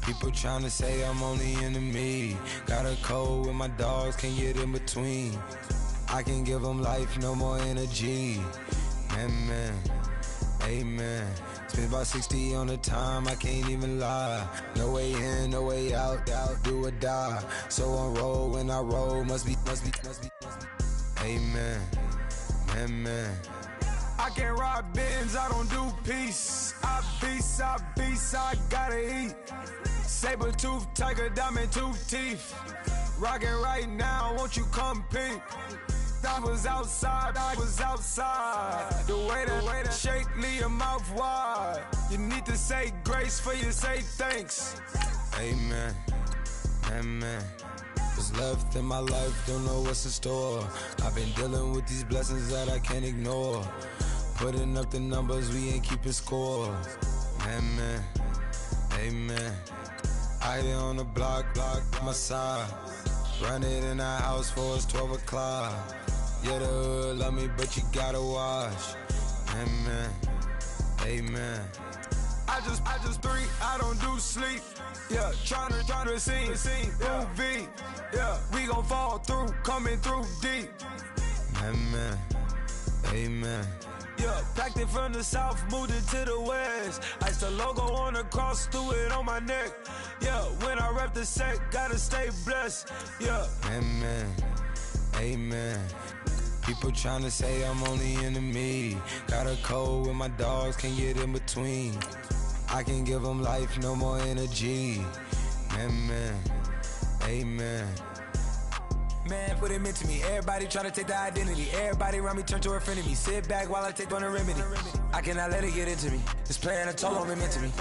People tryna say I'm only enemy. Got a code with my dogs, can't get in between. I can give them life, no more energy. Man, amen. Spent about 60 on the time, I can't even lie. No way in, no way out, do or die. So on road when I roll, must be. Amen, man. I can't ride Benz, I don't do peace. I beast, I gotta eat. Saber tooth, tiger, diamond tooth teeth. Rockin' right now, won't you come peep? I was outside. The way that shake, leave your mouth wide. You need to say grace for you say thanks. Amen, what's left in my life, don't know what's in store. I've been dealing with these blessings that I can't ignore. Putting up the numbers, we ain't keeping score. Amen. I here on the block, my side. Run it in the house for it's 12 o'clock. Yeah, the hood love me, but you gotta watch. Amen. I just three, I don't do sleep. Yeah, tryna see movie. Yeah, we gon' fall through, coming through deep. Amen. Yeah, packed it from the south, moved it to the west. Iced the logo on the cross, threw it on my neck. Yeah, when I rep the set, gotta stay blessed. Yeah. Amen. People tryna say I'm only enemy. Got a code with my dogs, can't get in between. I can give them life, no more energy. Amen. Man, what it meant to me. Everybody tryna take the identity. Everybody around me turn to a friend of me. Sit back while I take on the remedy. I cannot let it get into me. It's playing a toll on me, meant to me.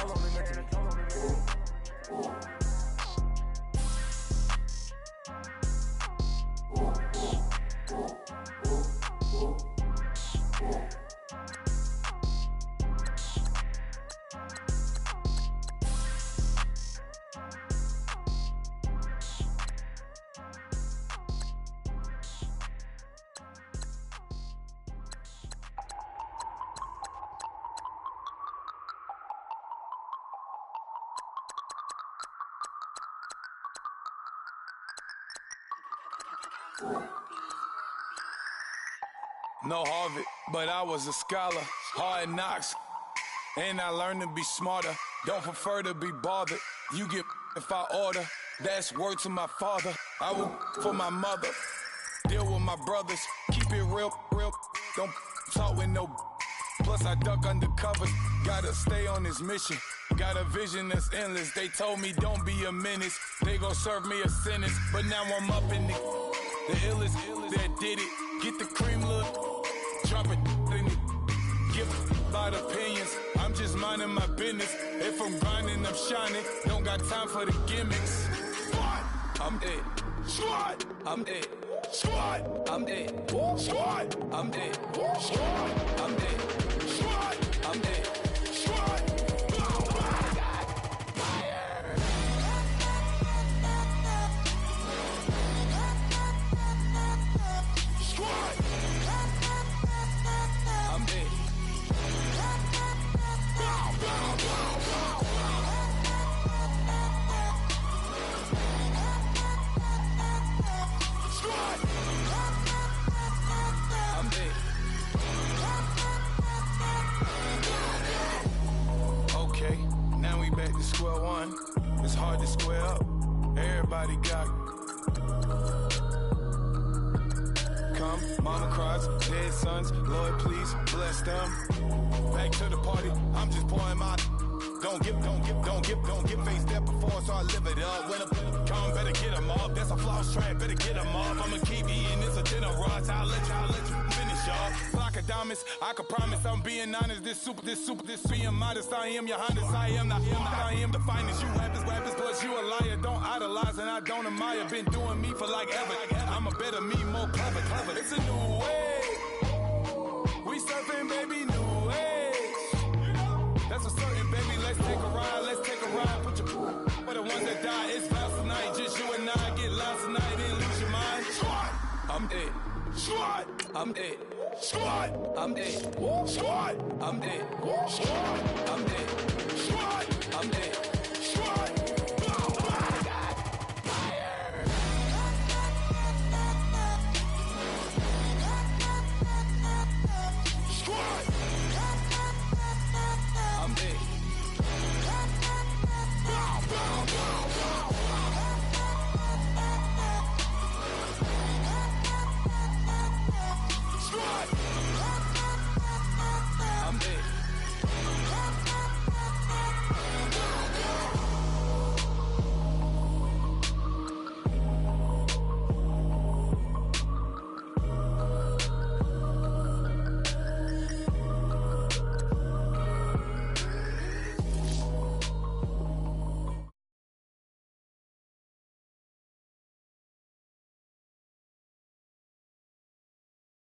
No Harvard, but I was a scholar. Hard knocks, and I learned to be smarter. Don't prefer to be bothered. You get if I order. That's word to my father. I will for my mother. Deal with my brothers. Keep it real. Don't talk with no. Plus I duck under covers. Gotta stay on this mission. Got a vision that's endless. They told me don't be a menace. They gon' serve me a sentence. But now I'm up in the illest that did it. Get the cream look. Drop it in it. Give about opinions. I'm just minding my business. If I'm grinding, I'm shining. Don't got time for the gimmicks. Squad, I'm dead. Squad, I'm dead. Squad, I'm dead. Squad, I'm dead. Squad, I'm dead. Squad, I'm dead. Squad. Square one, it's hard to square up. Everybody got come, mama cries, dead sons. Lord, please bless them. Back to the party, I'm just pouring my. Don't get faced that before, so I live it up. When a come, better get them up. That's a floss track, better get them up. I'ma keep eating, it's a dinner rush. I'll let you finish up. Block of diamonds, I can promise I'm being honest. This being modest. I am your highness, I am the finest. You rappers, plus you a liar. Don't idolize and I don't admire. Been doing me for like ever. I'm a better me, more clever. It's a new way. We surfing, baby, new age. That's a certain, baby. Let's take a ride. Put your for the ones that die. It's vows tonight. Just you and I get lost tonight and lose your mind. Squad, I'm dead. Squad, I'm dead. Squad, I'm dead. Squad, I'm dead. Squad, I'm dead.